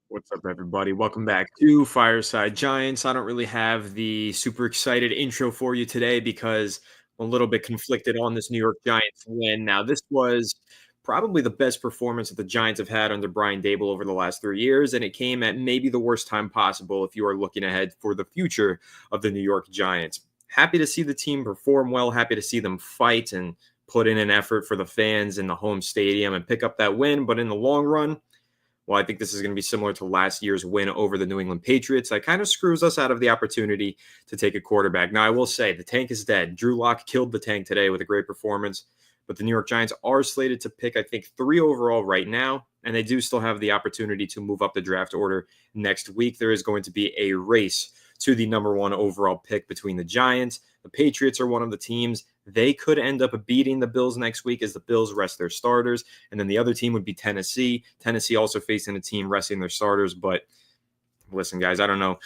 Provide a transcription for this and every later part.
What's up, everybody? Welcome back to Fireside Giants. I don't really have the super excited intro for you today because I'm a little bit conflicted on this New York Giants win. Now, this was probably the best performance that the Giants have had under Brian Dable over the last 3 years, and it came at maybe the worst time possible if you are looking ahead for the future of the New York Giants. Happy to see the team perform well, happy to see them fight and put in an effort for the fans in the home stadium and pick up that win, but in the long run, well, I think this is going to be similar to last year's win over the New England Patriots. That kind of screws us out of the opportunity to take a quarterback. Now, I will say the tank is dead. Drew Lock killed the tank today with a great performance, but the New York Giants are slated to pick, I think, 3 overall right now, and they do still have the opportunity to move up the draft order next week. There is going to be a race to the number 1 overall pick between the Giants. The Patriots are one of the teams. They could end up beating the Bills next week as the Bills rest their starters. And then the other team would be Tennessee. Tennessee also facing a team resting their starters. But listen, guys, I don't know.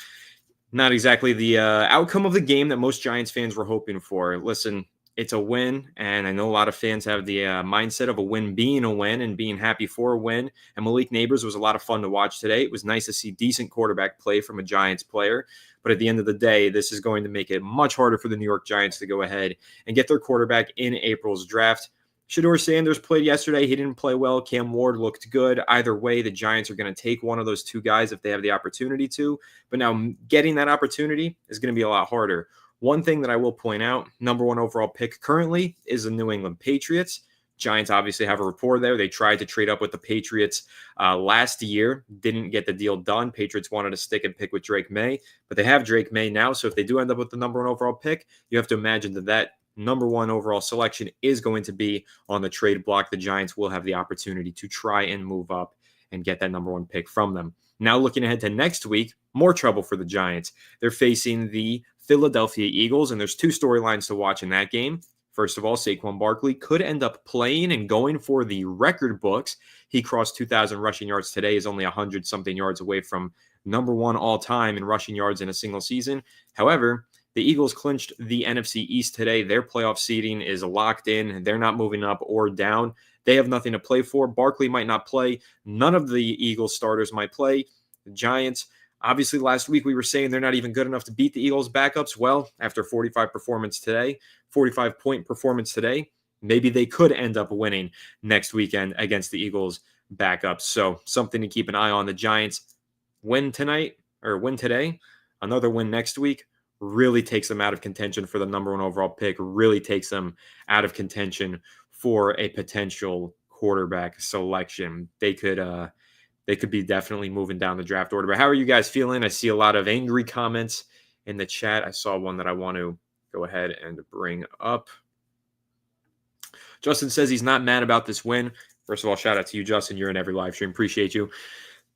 Not exactly the outcome of the game that most Giants fans were hoping for. Listen, it's a win, and I know a lot of fans have the mindset of a win being a win and being happy for a win. And Malik Neighbors was a lot of fun to watch today. It was nice to see decent quarterback play from a Giants player. But at the end of the day, this is going to make it much harder for the New York Giants to go ahead and get their quarterback in April's draft. Shador Sanders played yesterday. He didn't play well. Cam Ward looked good. Either way, the Giants are going to take one of those two guys if they have the opportunity to. But now getting that opportunity is going to be a lot harder. One thing that I will point out, number 1 overall pick currently is the New England Patriots. Giants obviously have a rapport there. They tried to trade up with the Patriots last year, didn't get the deal done. Patriots wanted to stick and pick with Drake May, but they have Drake May now. So if they do end up with the number 1 overall pick, you have to imagine that number 1 overall selection is going to be on the trade block. The Giants will have the opportunity to try and move up and get that number 1 pick from them. Now looking ahead to next week, more trouble for the Giants. They're facing the Philadelphia Eagles, and there's 2 storylines to watch in that game. First of all, Saquon Barkley could end up playing and going for the record books. He crossed 2,000 rushing yards today, is only 100-something yards away from number 1 all-time in rushing yards in a single season. However, the Eagles clinched the NFC East today. Their playoff seeding is locked in. They're not moving up or down. They have nothing to play for. Barkley might not play. None of the Eagles starters might play. The Giants, obviously last week we were saying they're not even good enough to beat the Eagles backups. Well, after 45-point performance today, maybe they could end up winning next weekend against the Eagles backups. So something to keep an eye on. The Giants win tonight or win today, another win next week really takes them out of contention for the number 1 overall pick, really takes them out of contention for a potential quarterback selection. They could be definitely moving down the draft order. But how are you guys feeling? I see a lot of angry comments in the chat. I saw one that I want to go ahead and bring up. Justin says he's not mad about this win. First of all, shout out to you, Justin. You're in every live stream. Appreciate you.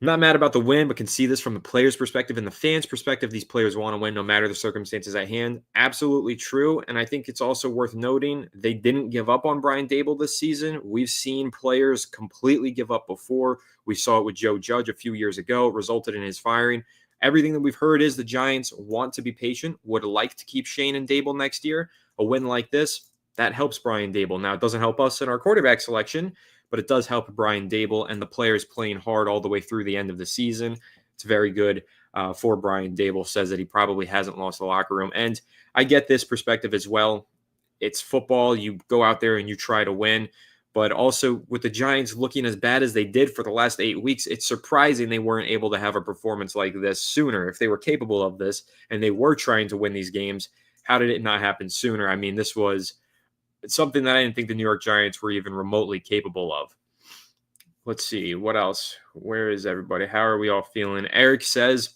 Not mad about the win, but can see this from the players' perspective and the fans' perspective. These players want to win no matter the circumstances at hand. Absolutely true. And I think it's also worth noting they didn't give up on Brian Dable this season. We've seen players completely give up before. We saw it with Joe Judge a few years ago. It resulted in his firing. Everything that we've heard is the Giants want to be patient, would like to keep Shane and Dable next year. A win like this, that helps Brian Dable. Now, it doesn't help us in our quarterback selection, but it does help Brian Dable and the players playing hard all the way through the end of the season. It's very good for Brian Dable. Says that he probably hasn't lost the locker room. And I get this perspective as well. It's football. You go out there and you try to win. But also with the Giants looking as bad as they did for the last 8 weeks, it's surprising they weren't able to have a performance like this sooner. If they were capable of this and they were trying to win these games, how did it not happen sooner? I mean, this was something that I didn't think the New York Giants were even remotely capable of. Let's see. What else? Where is everybody? How are we all feeling? Eric says,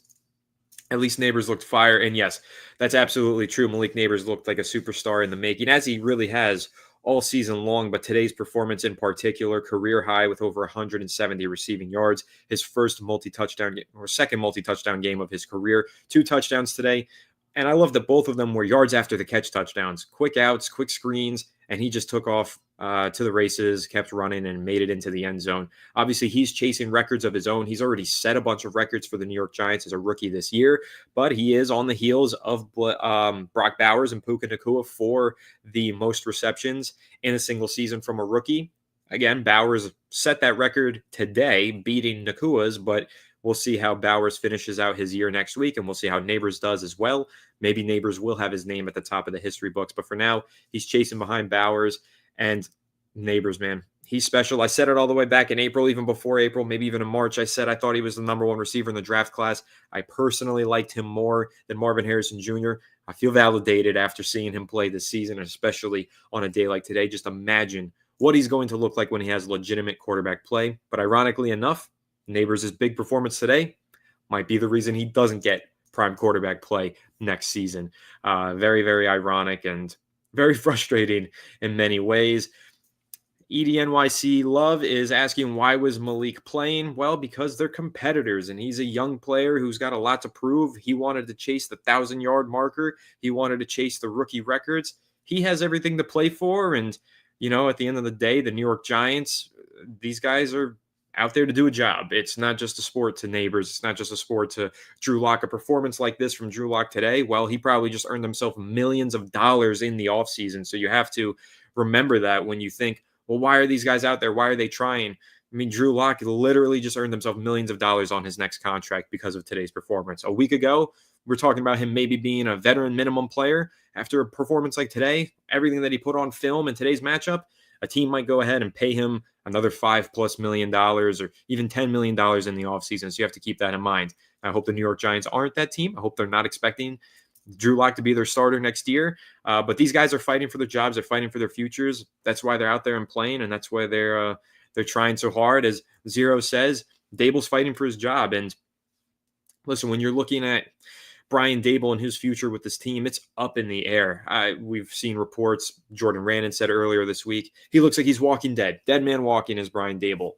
at least Neighbors looked fire. And yes, that's absolutely true. Malik Neighbors looked like a superstar in the making, as he really has all season long. But today's performance in particular, career high with over 170 receiving yards, his first multi-touchdown or second multi-touchdown game of his career, 2 touchdowns today. And I love that both of them were yards after the catch touchdowns, quick outs, quick screens, and he just took off to the races, kept running, and made it into the end zone. Obviously, he's chasing records of his own. He's already set a bunch of records for the New York Giants as a rookie this year, but he is on the heels of Brock Bowers and Puka Nacua for the most receptions in a single season from a rookie. Again, Bowers set that record today, beating Nakua's, but we'll see how Bowers finishes out his year next week, and we'll see how Neighbors does as well. Maybe Neighbors will have his name at the top of the history books, but for now, he's chasing behind Bowers. And Neighbors, man, he's special. I said it all the way back in April, even before April, maybe even in March. I said I thought he was the number one receiver in the draft class. I personally liked him more than Marvin Harrison Jr. I feel validated after seeing him play this season, especially on a day like today. Just imagine what he's going to look like when he has legitimate quarterback play. But ironically enough, Neighbors' big performance today might be the reason he doesn't get prime quarterback play next season. Very, very ironic and very frustrating in many ways. EDNYC Love is asking, why was Malik playing? Well, because they're competitors, and he's a young player who's got a lot to prove. He wanted to chase the 1,000-yard marker. He wanted to chase the rookie records. He has everything to play for, and, at the end of the day, the New York Giants, these guys are out there to do a job. It's not just a sport to Neighbors. It's not just a sport to Drew Lock. A performance like this from Drew Lock today, well, he probably just earned himself millions of dollars in the offseason. So you have to remember that when you think, well, why are these guys out there? Why are they trying? I mean, Drew Lock literally just earned himself millions of dollars on his next contract because of today's performance. A week ago, we're talking about him maybe being a veteran minimum player. After a performance like today, everything that he put on film in today's matchup, a team might go ahead and pay him another $5+ million or even $10 million in the offseason. So you have to keep that in mind. I hope the New York Giants aren't that team. I hope they're not expecting Drew Lock to be their starter next year. But these guys are fighting for their jobs. They're fighting for their futures. That's why they're out there and playing, and that's why they're trying so hard. As Zero says, Dable's fighting for his job. And listen, when you're looking at Brian Dable and his future with this team, it's up in the air. We've seen reports. Jordan Rannon said earlier this week, he looks like he's walking dead. Dead man walking is Brian Dable.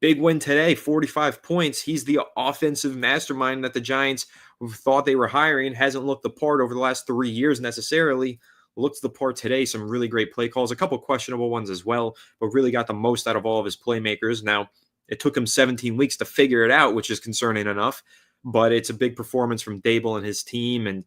Big win today, 45 points. He's the offensive mastermind that the Giants thought they were hiring. Hasn't looked the part over the last 3 years necessarily. Looks the part today. Some really great play calls, a couple questionable ones as well, but really got the most out of all of his playmakers. Now, it took him 17 weeks to figure it out, which is concerning enough, but it's a big performance from Dable and his team. And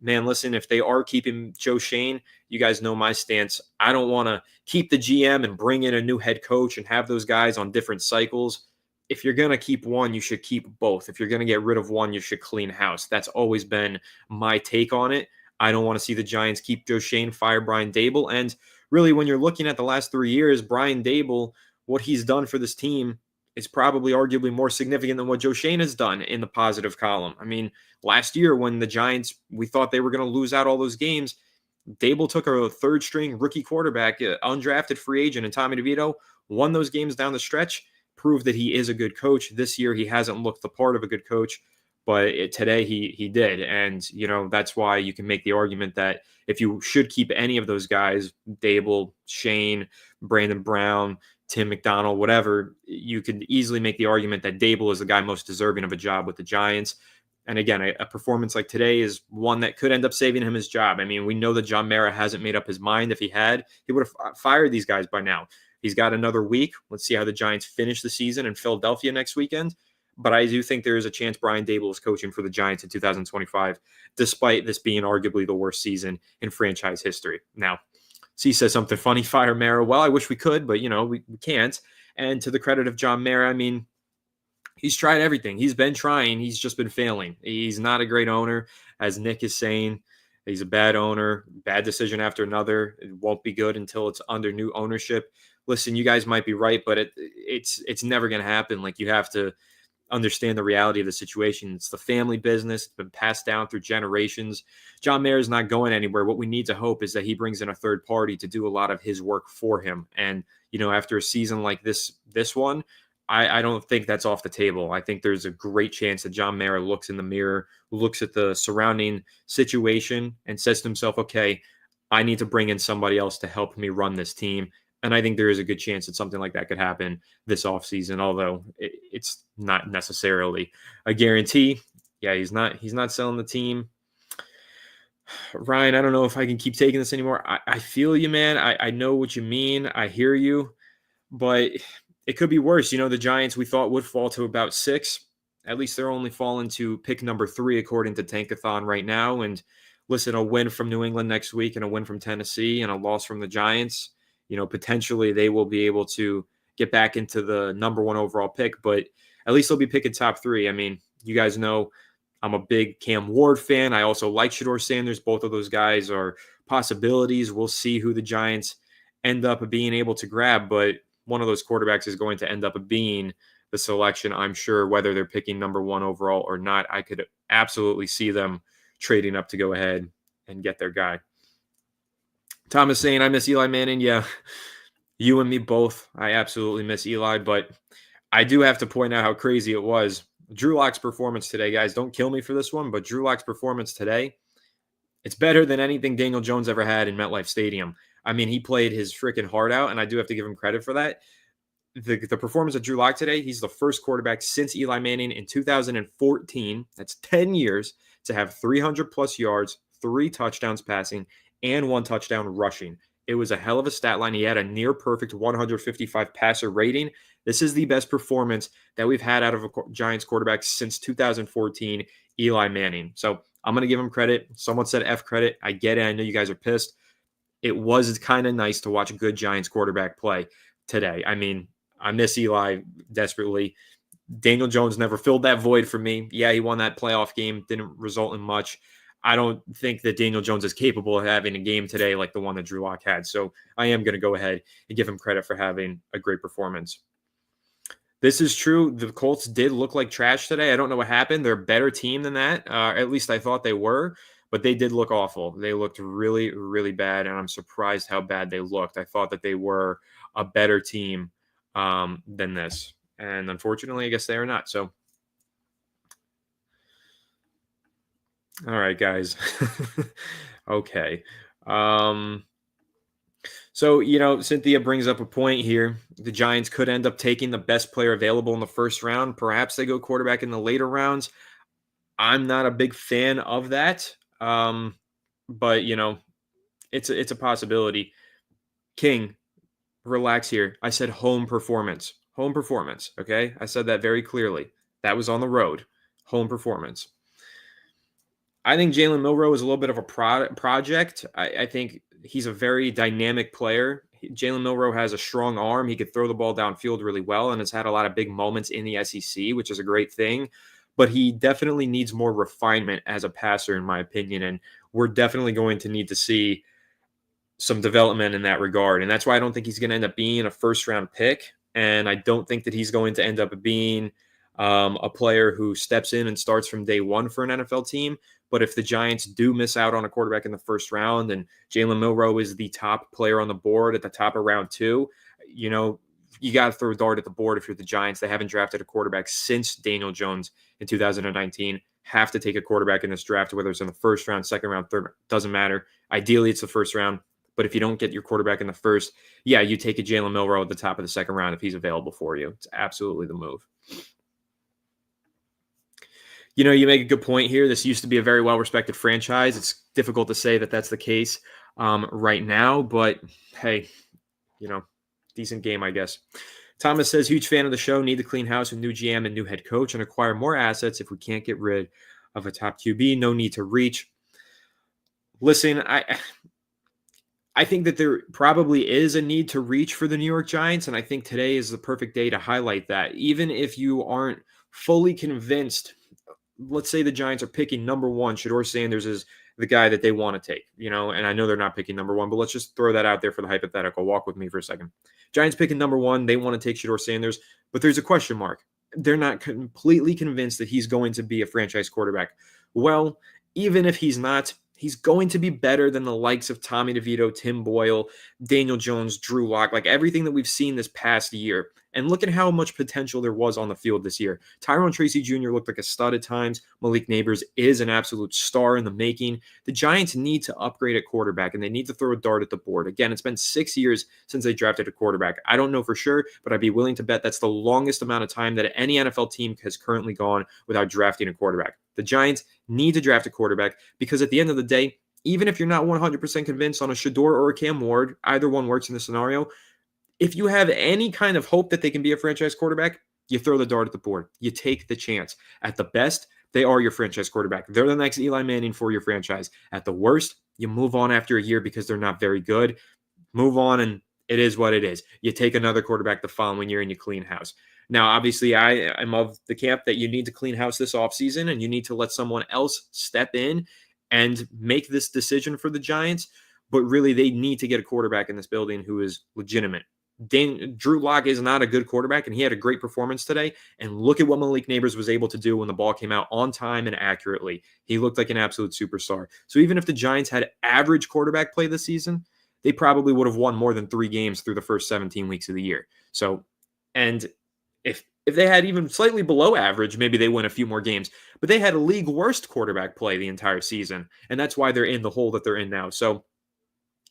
man, listen, if they are keeping Joe Shane, you guys know my stance. I don't want to keep the GM and bring in a new head coach and have those guys on different cycles. If you're going to keep one, you should keep both. If you're going to get rid of one, you should clean house. That's always been my take on it. I don't want to see the Giants keep Joe Shane, fire Brian Dable. And really, when you're looking at the last 3 years, Brian Dable, what he's done for this team is probably arguably more significant than what Joe Shane has done in the positive column. I mean, last year when the Giants, we thought they were going to lose out all those games, Dable took a third-string rookie quarterback, undrafted free agent, and Tommy DeVito won those games down the stretch, proved that he is a good coach. This year, he hasn't looked the part of a good coach, but today he did. And, that's why you can make the argument that if you should keep any of those guys, Dable, Shane, Brandon Brown, Tim McDonald, whatever, you could easily make the argument that Dable is the guy most deserving of a job with the Giants. And again, a performance like today is one that could end up saving him his job. I mean, we know that John Mara hasn't made up his mind. If he had, he would have fired these guys by now. He's got another week. Let's see how the Giants finish the season in Philadelphia next weekend. But I do think there is a chance Brian Dable is coaching for the Giants in 2025, despite this being arguably the worst season in franchise history. Now, C says something funny, fire Mara. Well, I wish we could, but, we can't. And to the credit of John Mara, I mean, he's tried everything. He's been trying. He's just been failing. He's not a great owner, as Nick is saying. He's a bad owner, bad decision after another. It won't be good until it's under new ownership. Listen, you guys might be right, but it's never going to happen. Like, you have to understand the reality of the situation. It's the family business. It's been passed down through generations. John Mayer is not going anywhere. What we need to hope is that he brings in a third party to do a lot of his work for him. And, after a season like this one, I don't think that's off the table. I think there's a great chance that John Mara looks in the mirror, looks at the surrounding situation, and says to himself, okay, I need to bring in somebody else to help me run this team. And I think there is a good chance that something like that could happen this offseason, although it's not necessarily a guarantee. Yeah, he's not selling the team. Ryan, I don't know if I can keep taking this anymore. I feel you, man. I know what you mean. I hear you. But it could be worse. The Giants we thought would fall to about 6. At least they're only falling to pick number 3, according to Tankathon right now. And listen, a win from New England next week and a win from Tennessee and a loss from the Giants. potentially they will be able to get back into the number one overall pick, but at least they'll be picking top three. I mean, you guys know I'm a big Cam Ward fan. I also like Shador Sanders. Both of those guys are possibilities. We'll see who the Giants end up being able to grab, but one of those quarterbacks is going to end up being the selection, I'm sure, whether they're picking number one overall or not. I could absolutely see them trading up to go ahead and get their guy. Thomas saying, I miss Eli Manning. Yeah, you and me both. I absolutely miss Eli, but I do have to point out how crazy it was. Drew Lock's performance today, guys, don't kill me for this one, but Drew Lock's performance today, it's better than anything Daniel Jones ever had in MetLife Stadium. I mean, he played his freaking heart out, and I do have to give him credit for that. The performance of Drew Lock today, he's the first quarterback since Eli Manning in 2014, that's 10 years, to have 300 plus yards, 3 touchdowns passing, and 1 touchdown rushing. It was a hell of a stat line. He had a near perfect 155 passer rating. This is the best performance that we've had out of a Giants quarterback since 2014, Eli Manning. So I'm going to give him credit. Someone said F credit. I get it. I know you guys are pissed. It was kind of nice to watch a good Giants quarterback play today. I mean, I miss Eli desperately. Daniel Jones never filled that void for me. Yeah, he won that playoff game. Didn't result in much. I don't think that Daniel Jones is capable of having a game today like the one that Drew Lock had. So I am going to go ahead and give him credit for having a great performance. This is true. The Colts did look like trash today. I don't know what happened. They're a better team than that. At least I thought they were, but they did look awful. They looked really, really bad, and I'm surprised how bad they looked. I thought that they were a better team than this. And unfortunately, I guess they are not. So, all right, guys. Okay. So, Cynthia brings up a point here. The Giants could end up taking the best player available in the first round. Perhaps they go quarterback in the later rounds. I'm not a big fan of that. But, it's a possibility. King, relax here. I said home performance. Home performance, okay? I said that very clearly. That was on the road. Home performance. I think Jalen Milroe is a little bit of a project. I think he's a very dynamic player. Jalen Milroe has a strong arm. He could throw the ball downfield really well and has had a lot of big moments in the SEC, which is a great thing. But he definitely needs more refinement as a passer, in my opinion. And we're definitely going to need to see some development in that regard. And that's why I don't think he's going to end up being a first-round pick. And I don't think that he's going to end up being a player who steps in and starts from day one for an NFL team. But if the Giants do miss out on a quarterback in the first round and Jalen Milroe is the top player on the board at the top of round 2, you got to throw a dart at the board if you're the Giants. They haven't drafted a quarterback since Daniel Jones in 2019. Have to take a quarterback in this draft, whether it's in the first round, second round, third, doesn't matter. Ideally, it's the first round. But if you don't get your quarterback in the first, yeah, you take a Jalen Milroe at the top of the second round if he's available for you. It's absolutely the move. You make a good point here. This used to be a very well-respected franchise. It's difficult to say that that's the case right now, but hey, decent game, I guess. Thomas says, huge fan of the show, need to clean house with new GM and new head coach and acquire more assets if we can't get rid of a top QB. No need to reach. Listen, I think that there probably is a need to reach for the New York Giants, and I think today is the perfect day to highlight that. Even if you aren't fully convinced, let's say the Giants are picking number 1, Shador Sanders is the guy that they want to take, and I know they're not picking number 1, but let's just throw that out there for the hypothetical. Walk with me for a second. Giants picking number 1, they want to take Shador Sanders, but there's a question mark. They're not completely convinced that he's going to be a franchise quarterback. Well, even if he's not, he's going to be better than the likes of Tommy DeVito, Tim Boyle, Daniel Jones, Drew Lock, like everything that we've seen this past year. And look at how much potential there was on the field this year. Tyrone Tracy Jr. looked like a stud at times. Malik Neighbors is an absolute star in the making. The Giants need to upgrade at quarterback, and they need to throw a dart at the board. Again, it's been 6 years since they drafted a quarterback. I don't know for sure, but I'd be willing to bet that's the longest amount of time that any NFL team has currently gone without drafting a quarterback. The Giants need to draft a quarterback because at the end of the day, even if you're not 100% convinced on a Shador or a Cam Ward, either one works in this scenario. If you have any kind of hope that they can be a franchise quarterback, you throw the dart at the board. You take the chance. At the best, they are your franchise quarterback. They're the next Eli Manning for your franchise. At the worst, you move on after a year because they're not very good. Move on and It is what it is. You take another quarterback the following year and you clean house. Now, obviously, I am of the camp that you need to clean house this offseason and you need to let someone else step in and make this decision for the Giants. But really, they need to get a quarterback in this building who is legitimate. Drew Lock is not a good quarterback, and he had a great performance today. And look at what Malik Neighbors was able to do when the ball came out on time and accurately. He looked like an absolute superstar. So even if the Giants had average quarterback play this season, they probably would have won more than 3 games through the first 17 weeks of the year. So, and if they had even slightly below average, maybe they win a few more games. But they had a league worst quarterback play the entire season, and that's why they're in the hole that they're in now. So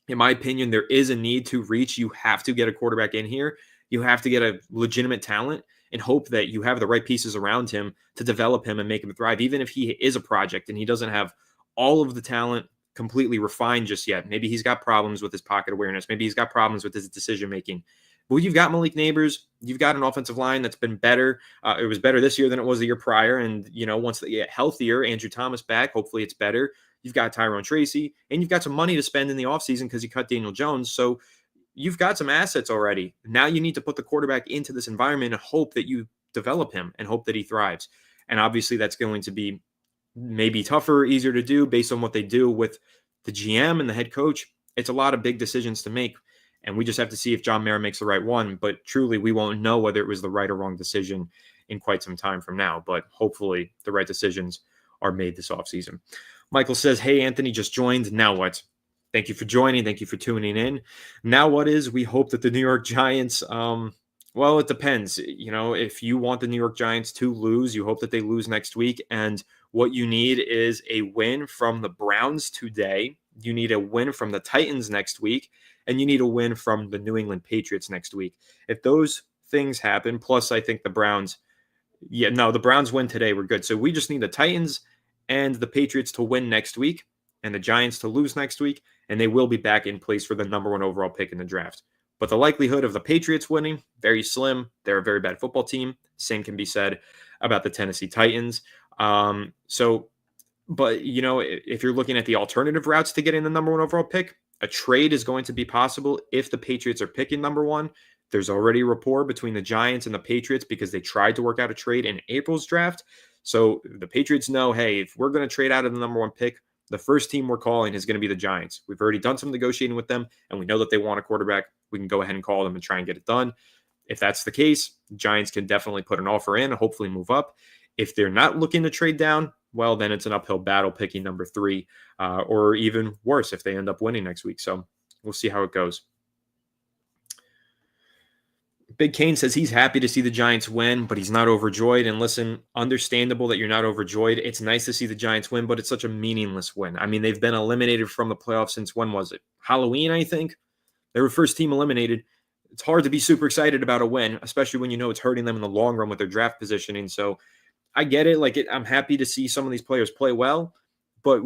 in my opinion, there is a need to reach. You have to get a quarterback in here. You have to get a legitimate talent and hope that you have the right pieces around him to develop him and make him thrive, even if he is a project and he doesn't have all of the talent completely refined just yet. Maybe he's got problems with his pocket awareness. Maybe he's got problems with his decision making. But you've got Malik Neighbors. You've got an offensive line that's been better. It was better this year than it was the year prior. And, once they get healthier, Andrew Thomas back, hopefully it's better. You've got Tyrone Tracy, and you've got some money to spend in the offseason because you cut Daniel Jones. So you've got some assets already. Now you need to put the quarterback into this environment and hope that you develop him and hope that he thrives. And obviously that's going to be maybe tougher, easier to do based on what they do with the GM and the head coach. It's a lot of big decisions to make. And we just have to see if John Mara makes the right one. But truly, we won't know whether it was the right or wrong decision in quite some time from now. But hopefully the right decisions are made this offseason. Michael says, hey, Anthony just joined. Now what? Thank you for joining. Thank you for tuning in. Now what is? We hope that the New York Giants, well, it depends. If you want the New York Giants to lose, you hope that they lose next week. And what you need is a win from the Browns today. You need a win from the Titans next week. And you need a win from the New England Patriots next week. If those things happen, plus I think the Browns, the Browns win today. We're good. So we just need the Titans and the Patriots to win next week and the Giants to lose next week, and they will be back in place for the number 1 overall pick in the draft. But the likelihood of the Patriots winning, very slim. They're a very bad football team. Same can be said about the Tennessee Titans. But if you're looking at the alternative routes to getting the number 1 overall pick, a trade is going to be possible if the Patriots are picking number 1. There's already a rapport between the Giants and the Patriots because they tried to work out a trade in April's draft. So the Patriots know, hey, if we're going to trade out of the number 1 pick, the first team we're calling is going to be the Giants. We've already done some negotiating with them, and we know that they want a quarterback. We can go ahead and call them and try and get it done. If that's the case, Giants can definitely put an offer in and hopefully move up. If they're not looking to trade down, well, then it's an uphill battle picking number 3, or even worse if they end up winning next week. So we'll see how it goes. Big Kane says he's happy to see the Giants win, but he's not overjoyed. And listen, understandable that you're not overjoyed. It's nice to see the Giants win, but it's such a meaningless win. I mean, they've been eliminated from the playoffs since when was it? Halloween, I think. They were first team eliminated. It's hard to be super excited about a win, especially when you know it's hurting them in the long run with their draft positioning. So I get it. I'm happy to see some of these players play well, but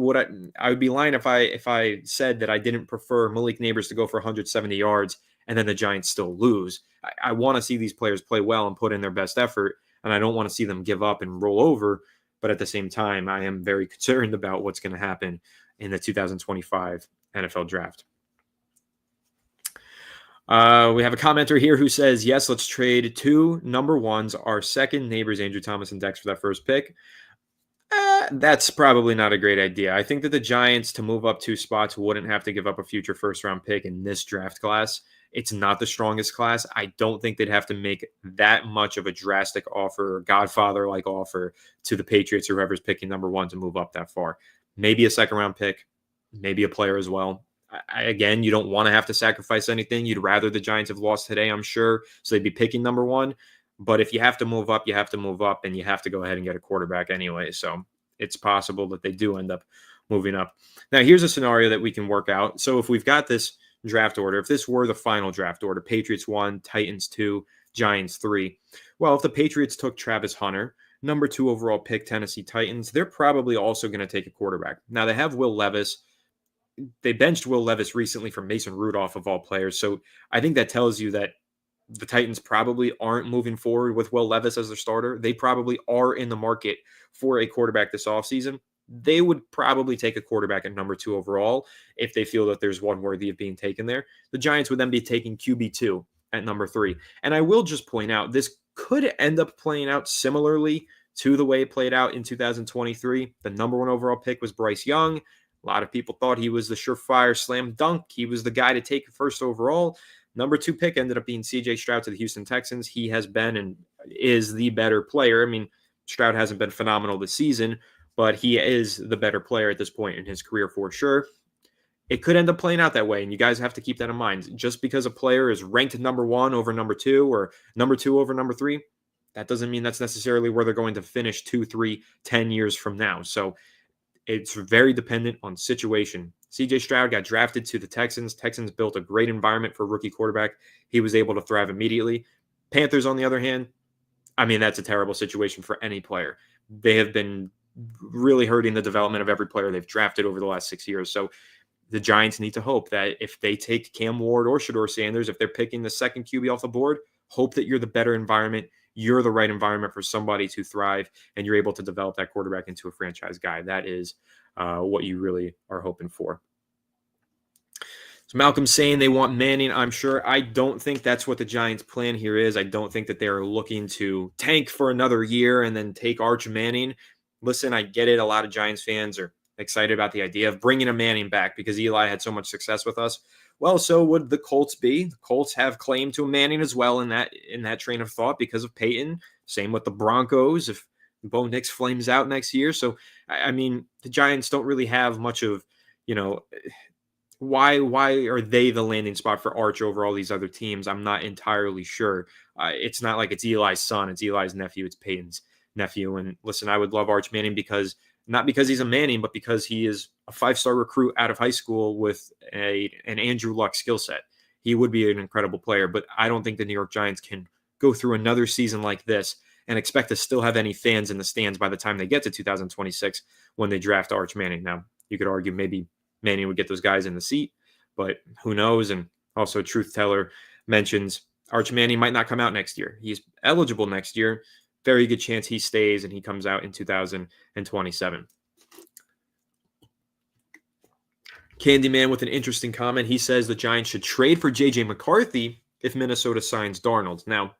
I would be lying if I said that I didn't prefer Malik Neighbors to go for 170 yards and then the Giants still lose. I want to see these players play well and put in their best effort, and I don't want to see them give up and roll over. But at the same time, I am very concerned about what's going to happen in the 2025 NFL Draft. We have a commenter here who says, yes, let's trade 2 number 1s, our second neighbors, Andrew Thomas and Dex, for that first pick. That's probably not a great idea. I think that the Giants, to move up 2 spots, wouldn't have to give up a future first-round pick in this draft class. It's not the strongest class. I don't think they'd have to make that much of a drastic offer or Godfather-like offer to the Patriots or whoever's picking number 1 to move up that far. Maybe a second-round pick, maybe a player as well. Again, you don't want to have to sacrifice anything. You'd rather the Giants have lost today, I'm sure, so they'd be picking number 1. But if you have to move up, you have to move up, and you have to go ahead and get a quarterback anyway. So it's possible that they do end up moving up. Now, here's a scenario that we can work out. So if we've got this draft order, if this were the final draft order, Patriots 1, Titans 2, Giants 3. Well, if the Patriots took Travis Hunter, number 2 overall pick, Tennessee Titans, they're probably also going to take a quarterback. Now, they have Will Levis. They benched Will Levis recently for Mason Rudolph, of all players. So I think that tells you that the Titans probably aren't moving forward with Will Levis as their starter. They probably are in the market for a quarterback this offseason. they would probably take a quarterback at number 2 overall if they feel that there's one worthy of being taken there. The Giants would then be taking QB2 at number 3. And I will just point out, this could end up playing out similarly to the way it played out in 2023. The number 1 overall pick was Bryce Young. A lot of people thought he was the surefire slam dunk. He was the guy to take first overall. Number 2 pick ended up being CJ Stroud to the Houston Texans. He has been and is the better player. I mean, Stroud hasn't been phenomenal this season, but he is the better player at this point in his career for sure. It could end up playing out that way, and you guys have to keep that in mind. Just because a player is ranked number 1 over number 2 or number 2 over number 3, that doesn't mean that's necessarily where they're going to finish 2, 3, 10 years from now. So it's very dependent on situation. CJ Stroud got drafted to the Texans. Texans built a great environment for a rookie quarterback. He was able to thrive immediately. Panthers, on the other hand, I mean, that's a terrible situation for any player. They have been really hurting the development of every player they've drafted over the last 6 years. So the Giants need to hope that if they take Cam Ward or Shedeur Sanders, if they're picking the second QB off the board, hope that you're the better environment. You're the right environment for somebody to thrive, and you're able to develop that quarterback into a franchise guy. That is what you really are hoping for. So Malcolm's saying they want Manning. I'm sure. I don't think that's what the Giants' plan here is. I don't think that they're looking to tank for another year and then take Arch Manning. Listen, I get it. A lot of Giants fans are excited about the idea of bringing a Manning back because Eli had so much success with us. Well, so would the Colts be. The Colts have claim to a Manning as well in that train of thought because of Peyton. Same with the Broncos if Bo Nix flames out next year. So, I mean, the Giants don't really have much of, why are they the landing spot for Arch over all these other teams? I'm not entirely sure. It's not like it's Eli's son. It's Eli's nephew. It's Peyton's nephew. And listen, I would love Arch Manning not because he's a Manning, but because he is a 5-star recruit out of high school with an Andrew Luck skill set. He would be an incredible player, but I don't think the New York Giants can go through another season like this and expect to still have any fans in the stands by the time they get to 2026 when they draft Arch Manning. Now, you could argue maybe Manning would get those guys in the seat, but who knows? And also, Truth Teller mentions Arch Manning might not come out next year. He's eligible next year. Very good chance he stays and he comes out in 2027. Candyman with an interesting comment. He says the Giants should trade for J.J. McCarthy if Minnesota signs Darnold. Now,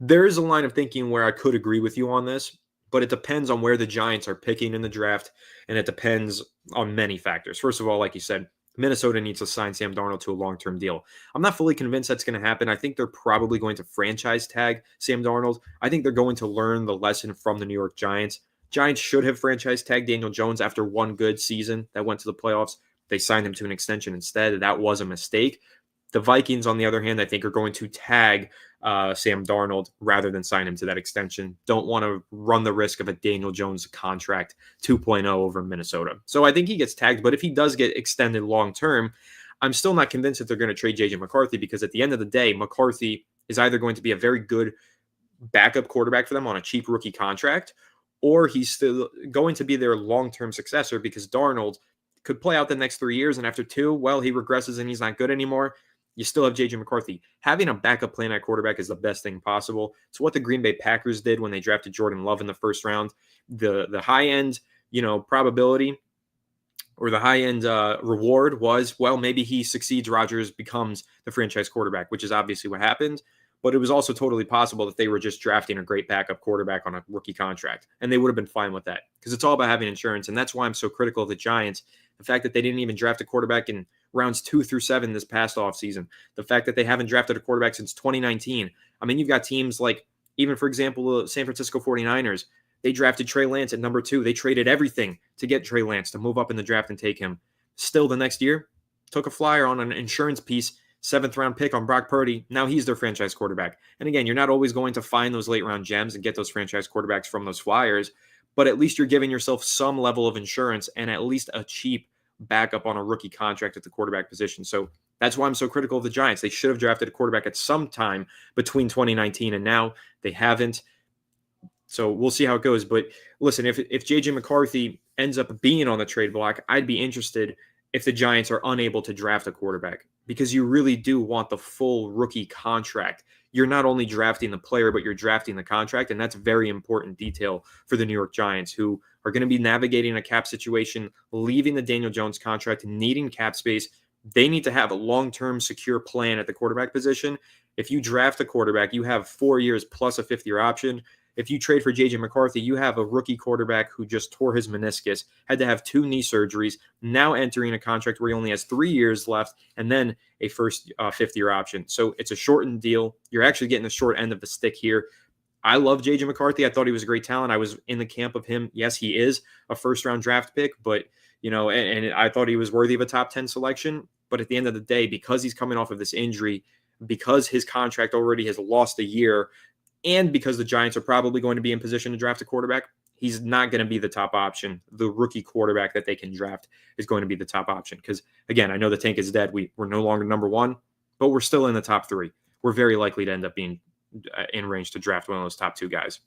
there is a line of thinking where I could agree with you on this, but it depends on where the Giants are picking in the draft, and it depends on many factors. First of all, like you said, Minnesota needs to sign Sam Darnold to a long-term deal. I'm not fully convinced that's going to happen. I think they're probably going to franchise tag Sam Darnold. I think they're going to learn the lesson from the New York Giants. Giants should have franchise tagged Daniel Jones after one good season that went to the playoffs. They signed him to an extension instead. That was a mistake. The Vikings, on the other hand, I think are going to tag Sam Darnold rather than sign him to that extension. Don't want to run the risk of a Daniel Jones contract 2.0 over Minnesota. So I think he gets tagged, but if he does get extended long-term, I'm still not convinced that they're going to trade J.J. McCarthy because at the end of the day, McCarthy is either going to be a very good backup quarterback for them on a cheap rookie contract, or he's still going to be their long-term successor because Darnold could play out the next 3 years, and after 2, well, he regresses and he's not good anymore. You still have J.J. McCarthy. Having a backup plan at quarterback is the best thing possible. It's what the Green Bay Packers did when they drafted Jordan Love in the first round. The high-end, probability or the high-end reward was, well, maybe he succeeds, Rodgers becomes the franchise quarterback, which is obviously what happened. But it was also totally possible that they were just drafting a great backup quarterback on a rookie contract, and they would have been fine with that because it's all about having insurance, and that's why I'm so critical of the Giants. The fact that they didn't even draft a quarterback in rounds 2 through 7 this past offseason. The fact that they haven't drafted a quarterback since 2019. I mean, you've got teams like, even for example, the San Francisco 49ers. They drafted Trey Lance at number 2. They traded everything to get Trey Lance to move up in the draft and take him. Still, the next year, took a flyer on an insurance piece, 7th-round pick on Brock Purdy. Now he's their franchise quarterback. And again, you're not always going to find those late-round gems and get those franchise quarterbacks from those flyers, but at least you're giving yourself some level of insurance and at least a cheap backup on a rookie contract at the quarterback position. So that's why I'm so critical of the Giants. They should have drafted a quarterback at some time between 2019 and now. They haven't. So we'll see how it goes. But listen, if J.J. McCarthy ends up being on the trade block, I'd be interested if the Giants are unable to draft a quarterback because you really do want the full rookie contract. you're not only drafting the player, but you're drafting the contract. And that's a very important detail for the New York Giants, who are going to be navigating a cap situation, leaving the Daniel Jones contract, needing cap space. They need to have a long-term secure plan at the quarterback position. If you draft a quarterback, you have 4 years plus a fifth-year option. If you trade for J.J. McCarthy, you have a rookie quarterback who just tore his meniscus, had to have 2 knee surgeries, now entering a contract where he only has 3 years left, and then a fifth-year option. So it's a shortened deal. You're actually getting the short end of the stick here. I love J.J. McCarthy. I thought he was a great talent. I was in the camp of him. Yes, he is a first-round draft pick, but and I thought he was worthy of a top 10 selection. But at the end of the day, because he's coming off of this injury, because his contract already has lost a year, and because the Giants are probably going to be in position to draft a quarterback, he's not going to be the top option. The rookie quarterback that they can draft is going to be the top option. Because, again, I know the tank is dead. We're no longer number 1, but we're still in the top 3. We're very likely to end up being in range to draft one of those top 2 guys.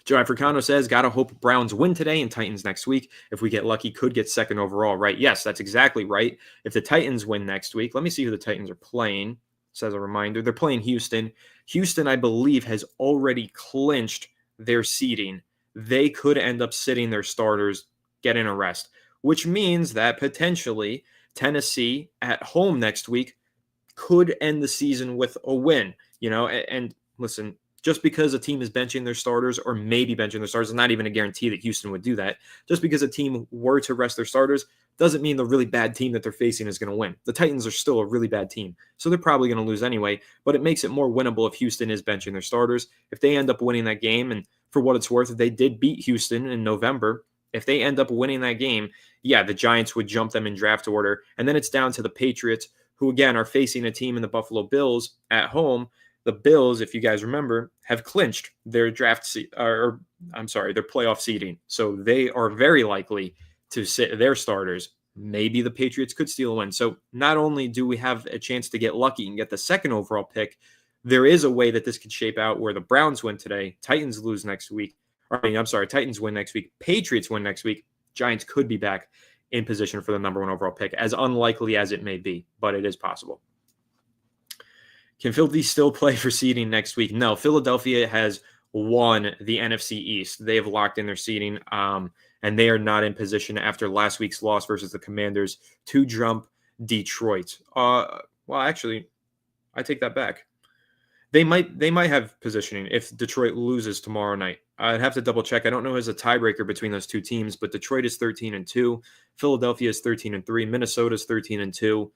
Joe Africano says, gotta hope Browns win today and Titans next week. If we get lucky, could get second overall, right? Yes, that's exactly right. If the Titans win next week, let me see who the Titans are playing. Just as a reminder, they're playing Houston. Houston, I believe, has already clinched their seeding. They could end up sitting their starters, getting a rest, which means that potentially Tennessee at home next week could end the season with a win. And listen, just because a team is benching their starters or maybe benching their starters, is not even a guarantee that Houston would do that. Just because a team were to rest their starters doesn't mean the really bad team that they're facing is going to win. The Titans are still a really bad team, so they're probably going to lose anyway, but it makes it more winnable if Houston is benching their starters. If they end up winning that game, and for what it's worth, they did beat Houston in November. If they end up winning that game, yeah, the Giants would jump them in draft order, and then it's down to the Patriots, who, again, are facing a team in the Buffalo Bills at home. The Bills, if you guys remember, have clinched their their playoff seeding. So they are very likely to sit their starters. Maybe the Patriots could steal a win. So not only do we have a chance to get lucky and get the second overall pick, there is a way that this could shape out where the Browns win today, Titans lose next week. Titans win next week, Patriots win next week. Giants could be back in position for the number 1 overall pick, as unlikely as it may be, but it is possible. Can Philly still play for seeding next week? No, Philadelphia has won the NFC East. They have locked in their seeding, and they are not in position after last week's loss versus the Commanders to jump Detroit. Actually, I take that back. They might have positioning if Detroit loses tomorrow night. I'd have to double check. I don't know who's a tiebreaker between those two teams, but Detroit is 13-2. Philadelphia is 13-3. Minnesota is 13-2.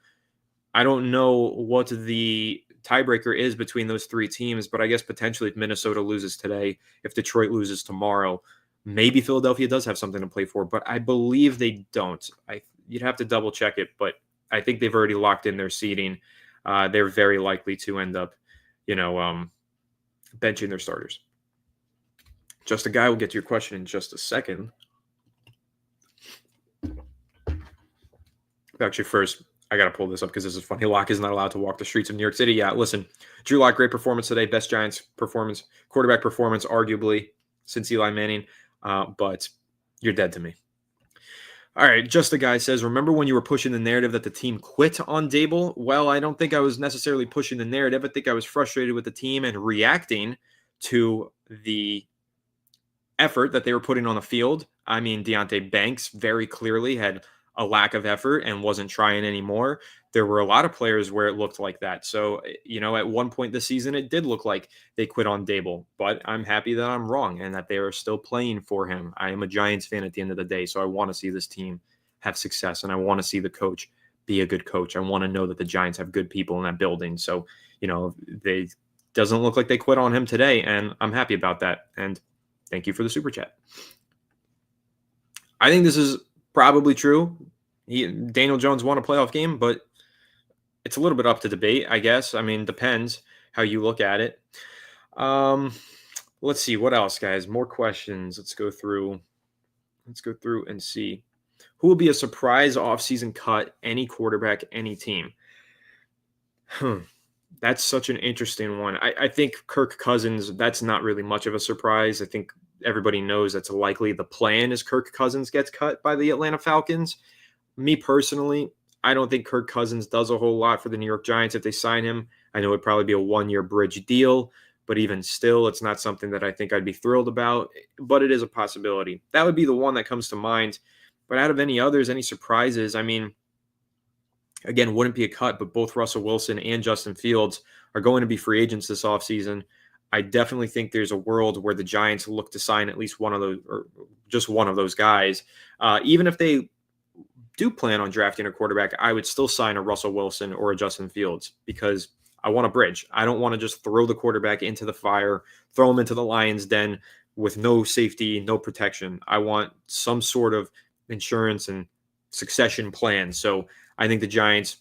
I don't know what the tiebreaker is between those 3 teams, but I guess potentially if Minnesota loses today, if Detroit loses tomorrow, maybe Philadelphia does have something to play for, but I believe they don't. You'd have to double check it, but I think they've already locked in their seeding. They're very likely to end up, benching their starters. Just a guy will get to your question in just a second. Actually, first, I got to pull this up because this is funny. Locke is not allowed to walk the streets of New York City. Yeah, listen, Drew Lock, great performance today. Best Giants performance, quarterback performance, arguably, since Eli Manning. But you're dead to me. All right, Just a Guy says, remember when you were pushing the narrative that the team quit on Dable? Well, I don't think I was necessarily pushing the narrative. I think I was frustrated with the team and reacting to the effort that they were putting on the field. I mean, Deonte Banks very clearly had a lack of effort and wasn't trying anymore. There were a lot of players where it looked like that. So, at one point this season, it did look like they quit on Dable, but I'm happy that I'm wrong and that they are still playing for him. I am a Giants fan at the end of the day, so I want to see this team have success, and I want to see the coach be a good coach. I want to know that the Giants have good people in that building. So, they doesn't look like they quit on him today, and I'm happy about that. And thank you for the super chat. I think this is probably true. Daniel Jones won a playoff game, but it's a little bit up to debate, I guess. I mean, depends how you look at it. Let's see. What else, guys? More questions. Let's go through and see. Who will be a surprise offseason cut? Any quarterback, any team? That's such an interesting one. I think Kirk Cousins, that's not really much of a surprise. I think everybody knows that's likely the plan is Kirk Cousins gets cut by the Atlanta Falcons. Me personally, I don't think Kirk Cousins does a whole lot for the New York Giants if they sign him. I know it'd probably be a 1-year bridge deal, but even still, it's not something that I think I'd be thrilled about, but it is a possibility. That would be the one that comes to mind. But out of any others, any surprises? I mean, again, wouldn't be a cut, but both Russell Wilson and Justin Fields are going to be free agents this offseason. I definitely think there's a world where the Giants look to sign at least one of those, or just one of those guys. Even if they do plan on drafting a quarterback, I would still sign a Russell Wilson or a Justin Fields because I want a bridge. I don't want to just throw the quarterback into the fire, throw him into the lion's den with no safety, no protection. I want some sort of insurance and succession plan. So I think the Giants,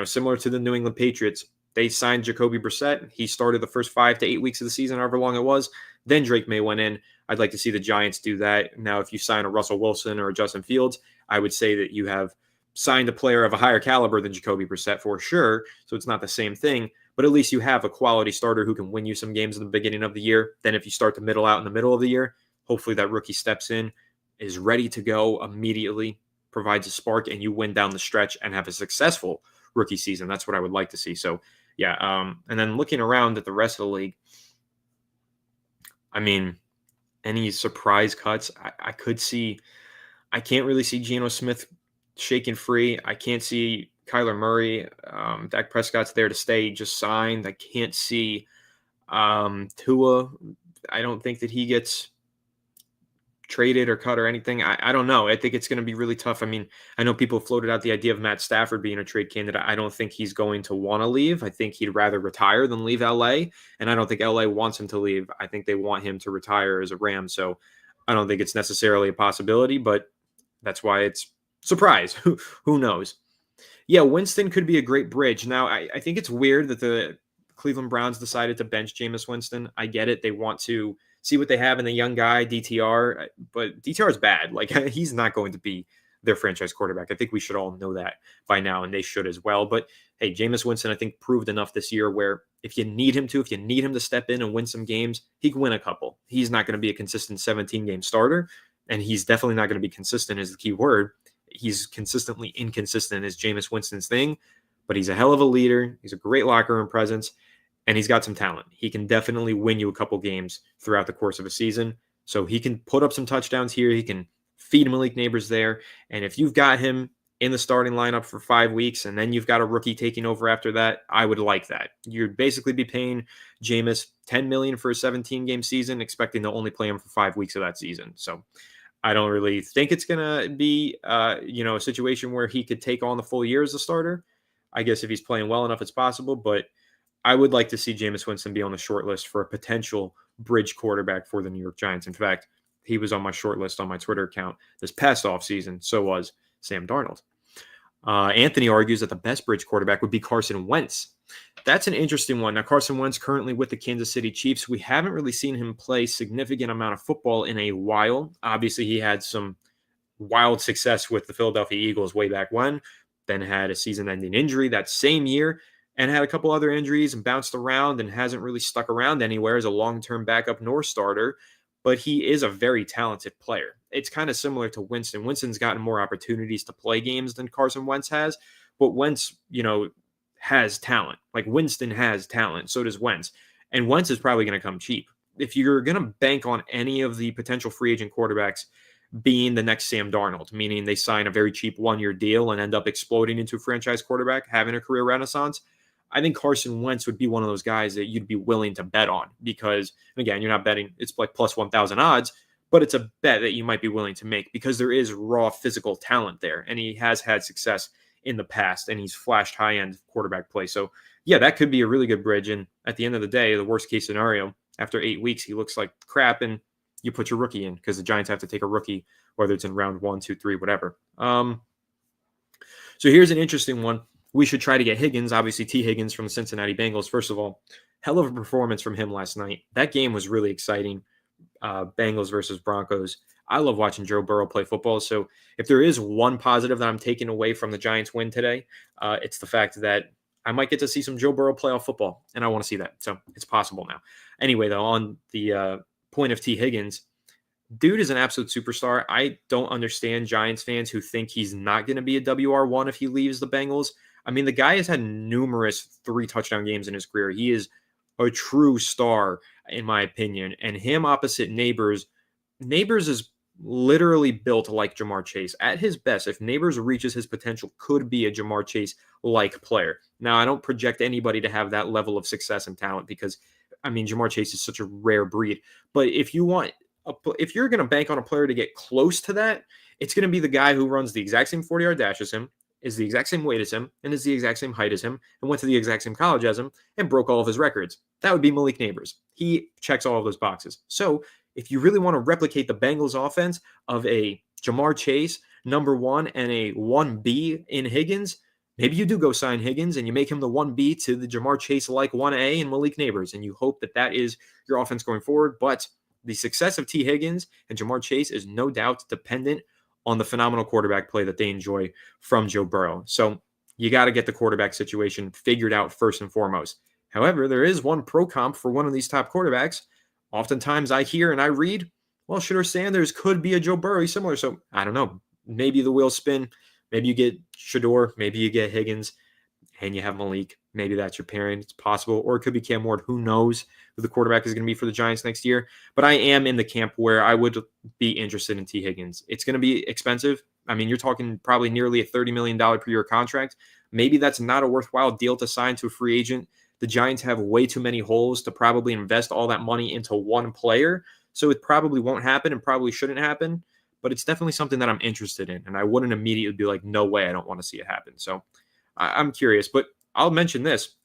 similar to the New England Patriots, they signed Jacoby Brissett. He started the first 5 to 8 weeks of the season, however long it was. Then Drake May went in. I'd like to see the Giants do that. Now, if you sign a Russell Wilson or a Justin Fields, I would say that you have signed a player of a higher caliber than Jacoby Brissett for sure. So it's not the same thing, but at least you have a quality starter who can win you some games in the beginning of the year. Then if you start to middle out in the middle of the year, hopefully that rookie steps in, is ready to go immediately, provides a spark, and you win down the stretch and have a successful rookie season. That's what I would like to see. So yeah. And then looking around at the rest of the league, I mean, any surprise cuts? I could see. I can't really see Geno Smith shaken free. I can't see Kyler Murray. Dak Prescott's there to stay, just signed. I can't see Tua. I don't think that he gets traded or cut or anything. I don't know. I think it's going to be really tough. I mean, I know people floated out the idea of Matt Stafford being a trade candidate. I don't think he's going to want to leave. I think he'd rather retire than leave LA. And I don't think LA wants him to leave. I think they want him to retire as a Ram. So I don't think it's necessarily a possibility, but that's why it's surprise. Who knows? Yeah, Winston could be a great bridge. Now, I think it's weird that the Cleveland Browns decided to bench Jameis Winston. I get it. They want to see what they have in the young guy, DTR, but DTR is bad. Like, he's not going to be their franchise quarterback. I think we should all know that by now, and they should as well. But hey, Jameis Winston, I think, proved enough this year where if you need him to step in and win some games, he can win a couple. He's not going to be a consistent 17-game starter, and he's definitely not going to be consistent is the key word. He's consistently inconsistent is Jameis Winston's thing, but he's a hell of a leader. He's a great locker room presence, and he's got some talent. He can definitely win you a couple games throughout the course of a season. So he can put up some touchdowns here. He can feed Malik Neighbors there. And if you've got him in the starting lineup for 5 weeks and then you've got a rookie taking over after that, I would like that. You'd basically be paying Jameis $10 million for a 17-game season, expecting to only play him for 5 weeks of that season. So I don't really think it's going to be, a situation where he could take on the full year as a starter. I guess if he's playing well enough, it's possible, but I would like to see Jameis Winston be on the short list for a potential bridge quarterback for the New York Giants. In fact, he was on my short list on my Twitter account this past offseason. So was Sam Darnold. Anthony argues that the best bridge quarterback would be Carson Wentz. That's an interesting one. Now, Carson Wentz currently with the Kansas City Chiefs. We haven't really seen him play significant amount of football in a while. Obviously, he had some wild success with the Philadelphia Eagles way back when, then had a season-ending injury that same year, and had a couple other injuries and bounced around and hasn't really stuck around anywhere as a long-term backup nor starter, but he is a very talented player. It's kind of similar to Winston. Winston's gotten more opportunities to play games than Carson Wentz has, but Wentz, has talent. Like Winston has talent, so does Wentz. And Wentz is probably going to come cheap. If you're going to bank on any of the potential free agent quarterbacks being the next Sam Darnold, meaning they sign a very cheap 1-year deal and end up exploding into a franchise quarterback, having a career renaissance, I think Carson Wentz would be one of those guys that you'd be willing to bet on because, again, you're not betting. It's like plus 1,000 odds, but it's a bet that you might be willing to make because there is raw physical talent there, and he has had success in the past, and he's flashed high-end quarterback play. So, yeah, that could be a really good bridge. And at the end of the day, the worst-case scenario, after 8 weeks, he looks like crap, and you put your rookie in because the Giants have to take a rookie, whether it's in round 1, 2, 3, whatever. So here's an interesting one. We should try to get Higgins, obviously T. Higgins from the Cincinnati Bengals. First of all, hell of a performance from him last night. That game was really exciting. Bengals versus Broncos. I love watching Joe Burrow play football. So if there is one positive that I'm taking away from the Giants win today, it's the fact that I might get to see some Joe Burrow playoff football, and I want to see that. So it's possible now. Anyway, though, on the point of T. Higgins, dude is an absolute superstar. I don't understand Giants fans who think he's not going to be a WR1 if he leaves the Bengals. I mean, the guy has had numerous 3-touchdown games in his career. He is a true star, in my opinion. And him opposite Neighbors is literally built like Jamar Chase. At his best, if Neighbors reaches his potential, could be a Jamar Chase like player. Now, I don't project anybody to have that level of success and talent because, I mean, Jamar Chase is such a rare breed. But if you're going to bank on a player to get close to that, it's going to be the guy who runs the exact same 40-yard dash as him, is the exact same weight as him, and is the exact same height as him, and went to the exact same college as him, and broke all of his records. That would be Malik Neighbors. He checks all of those boxes. So if you really want to replicate the Bengals offense of a Jamar Chase, number one, and a 1B in Higgins, maybe you do go sign Higgins and you make him the 1B to the Jamar Chase like 1A and Malik Neighbors, and you hope that that is your offense going forward. But the success of T. Higgins and Jamar Chase is no doubt dependent on the phenomenal quarterback play that they enjoy from Joe Burrow. So you got to get the quarterback situation figured out first and foremost. However, there is one pro comp for one of these top quarterbacks. Oftentimes I hear and I read, well, Shedeur Sanders could be a Joe Burrow similar. So I don't know. Maybe the wheels spin. Maybe you get Shedeur. Maybe you get Higgins and you have Malik. Maybe that's your pairing. It's possible. Or it could be Cam Ward. Who knows who the quarterback is going to be for the Giants next year. But I am in the camp where I would be interested in T. Higgins. It's going to be expensive. I mean, you're talking probably nearly a $30 million per year contract. Maybe that's not a worthwhile deal to sign to a free agent. The Giants have way too many holes to probably invest all that money into one player. So it probably won't happen and probably shouldn't happen. But it's definitely something that I'm interested in. And I wouldn't immediately be like, no way, I don't want to see it happen. So I'm curious. But I'll mention this.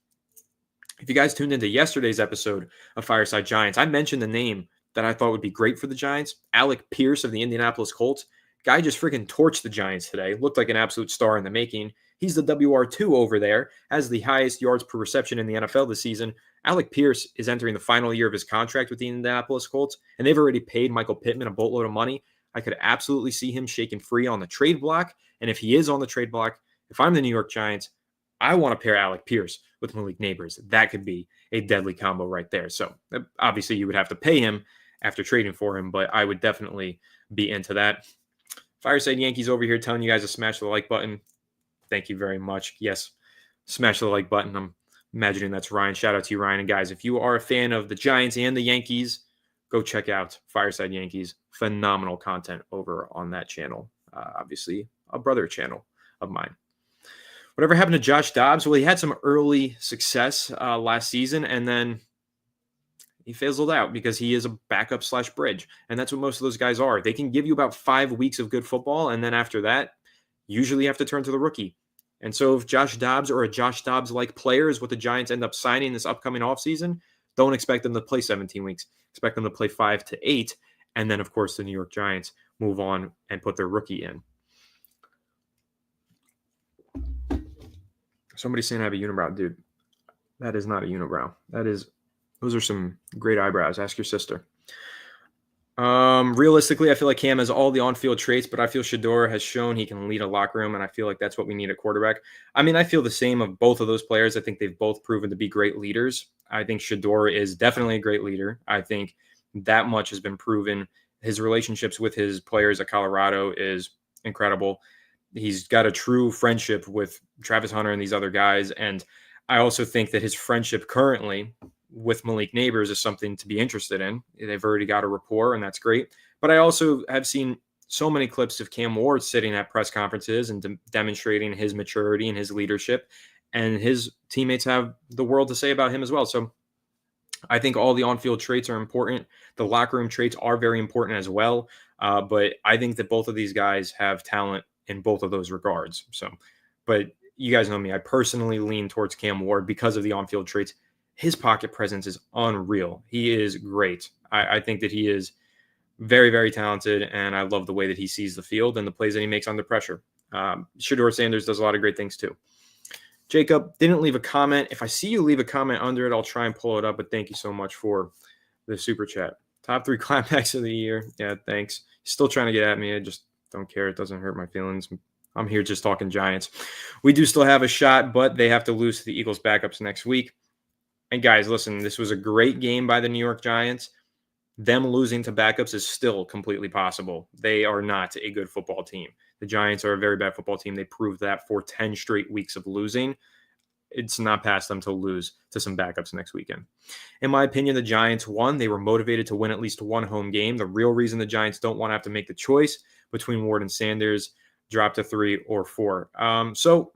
If you guys tuned into yesterday's episode of Fireside Giants, I mentioned the name that I thought would be great for the Giants, Alec Pierce of the Indianapolis Colts. Guy just freaking torched the Giants today. Looked like an absolute star in the making. He's the WR2 over there, has the highest yards per reception in the NFL this season. Alec Pierce is entering the final year of his contract with the Indianapolis Colts, and they've already paid Michael Pittman a boatload of money. I could absolutely see him shaking free on the trade block, and if he is on the trade block, if I'm the New York Giants, I want to pair Alec Pierce with Malik Neighbors. That could be a deadly combo right there. So obviously you would have to pay him after trading for him, but I would definitely be into that. Fireside Yankees over here telling you guys to smash the like button. Thank you very much. Yes, smash the like button. I'm imagining that's Ryan. Shout out to you, Ryan. And guys, if you are a fan of the Giants and the Yankees, go check out Fireside Yankees. Phenomenal content over on that channel. Obviously, a brother channel of mine. Whatever happened to Josh Dobbs? Well, he had some early success last season, and then he fizzled out because he is a backup / bridge. And that's what most of those guys are. They can give you about 5 weeks of good football, and then after that, usually you have to turn to the rookie. And so if Josh Dobbs or a Josh Dobbs-like player is what the Giants end up signing this upcoming offseason, don't expect them to play 17 weeks. Expect them to play 5 to 8. And then, of course, the New York Giants move on and put their rookie in. Somebody's saying I have a unibrow. Dude, that is not a unibrow. Those are some great eyebrows. Ask your sister. Realistically, I feel like Cam has all the on-field traits, but I feel Shedeur has shown he can lead a locker room, and I feel like that's what we need at quarterback. I mean, I feel the same of both of those players. I think they've both proven to be great leaders. I think Shedeur is definitely a great leader. I think that much has been proven. His relationships with his players at Colorado is incredible. He's got a true friendship with Travis Hunter and these other guys, and I also think that his friendship currently with Malik Neighbors is something to be interested in. They've already got a rapport, and that's great. But I also have seen so many clips of Cam Ward sitting at press conferences and demonstrating his maturity and his leadership, and his teammates have the world to say about him as well. So I think all the on-field traits are important. The locker room traits are very important as well. But I think that both of these guys have talent in both of those regards. So, but you guys know me. I personally lean towards Cam Ward because of the on-field traits. His pocket presence is unreal. He is great. I think that he is very, very talented, and I love the way that he sees the field and the plays that he makes under pressure. Shedeur Sanders does a lot of great things too. Jacob didn't leave a comment. If I see you leave a comment under it, I'll try and pull it up, but thank you so much for the super chat. Top 3 climax of the year. Yeah, thanks. Still trying to get at me. I just don't care. It doesn't hurt my feelings. I'm here just talking Giants. We do still have a shot, but they have to lose to the Eagles backups next week. And guys, listen, this was a great game by the New York Giants. Them losing to backups is still completely possible. They are not a good football team. The Giants are a very bad football team. They proved that for 10 straight weeks of losing. It's not past them to lose to some backups next weekend. In my opinion, the Giants won. They were motivated to win at least one home game. The real reason the Giants don't want to have to make the choice between Ward and Sanders, drop to 3 or 4. So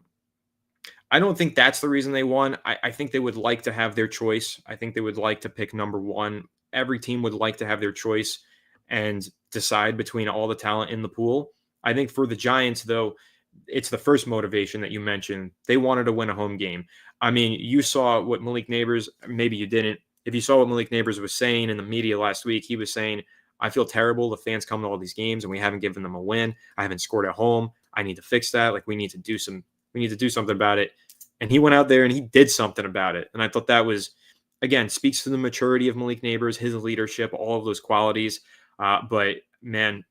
I don't think that's the reason they won. I think they would like to have their choice. I think they would like to pick number one. Every team would like to have their choice and decide between all the talent in the pool. I think for the Giants, though, it's the first motivation that you mentioned. They wanted to win a home game. I mean, you saw what Malik Neighbors, maybe you didn't. If you saw what Malik Neighbors was saying in the media last week, he was saying, I feel terrible. The fans come to all these games and we haven't given them a win. I haven't scored at home. I need to fix that. Like we need to do something about it. And he went out there and he did something about it. And I thought that was, again, speaks to the maturity of Malik Neighbors, his leadership, all of those qualities. But man,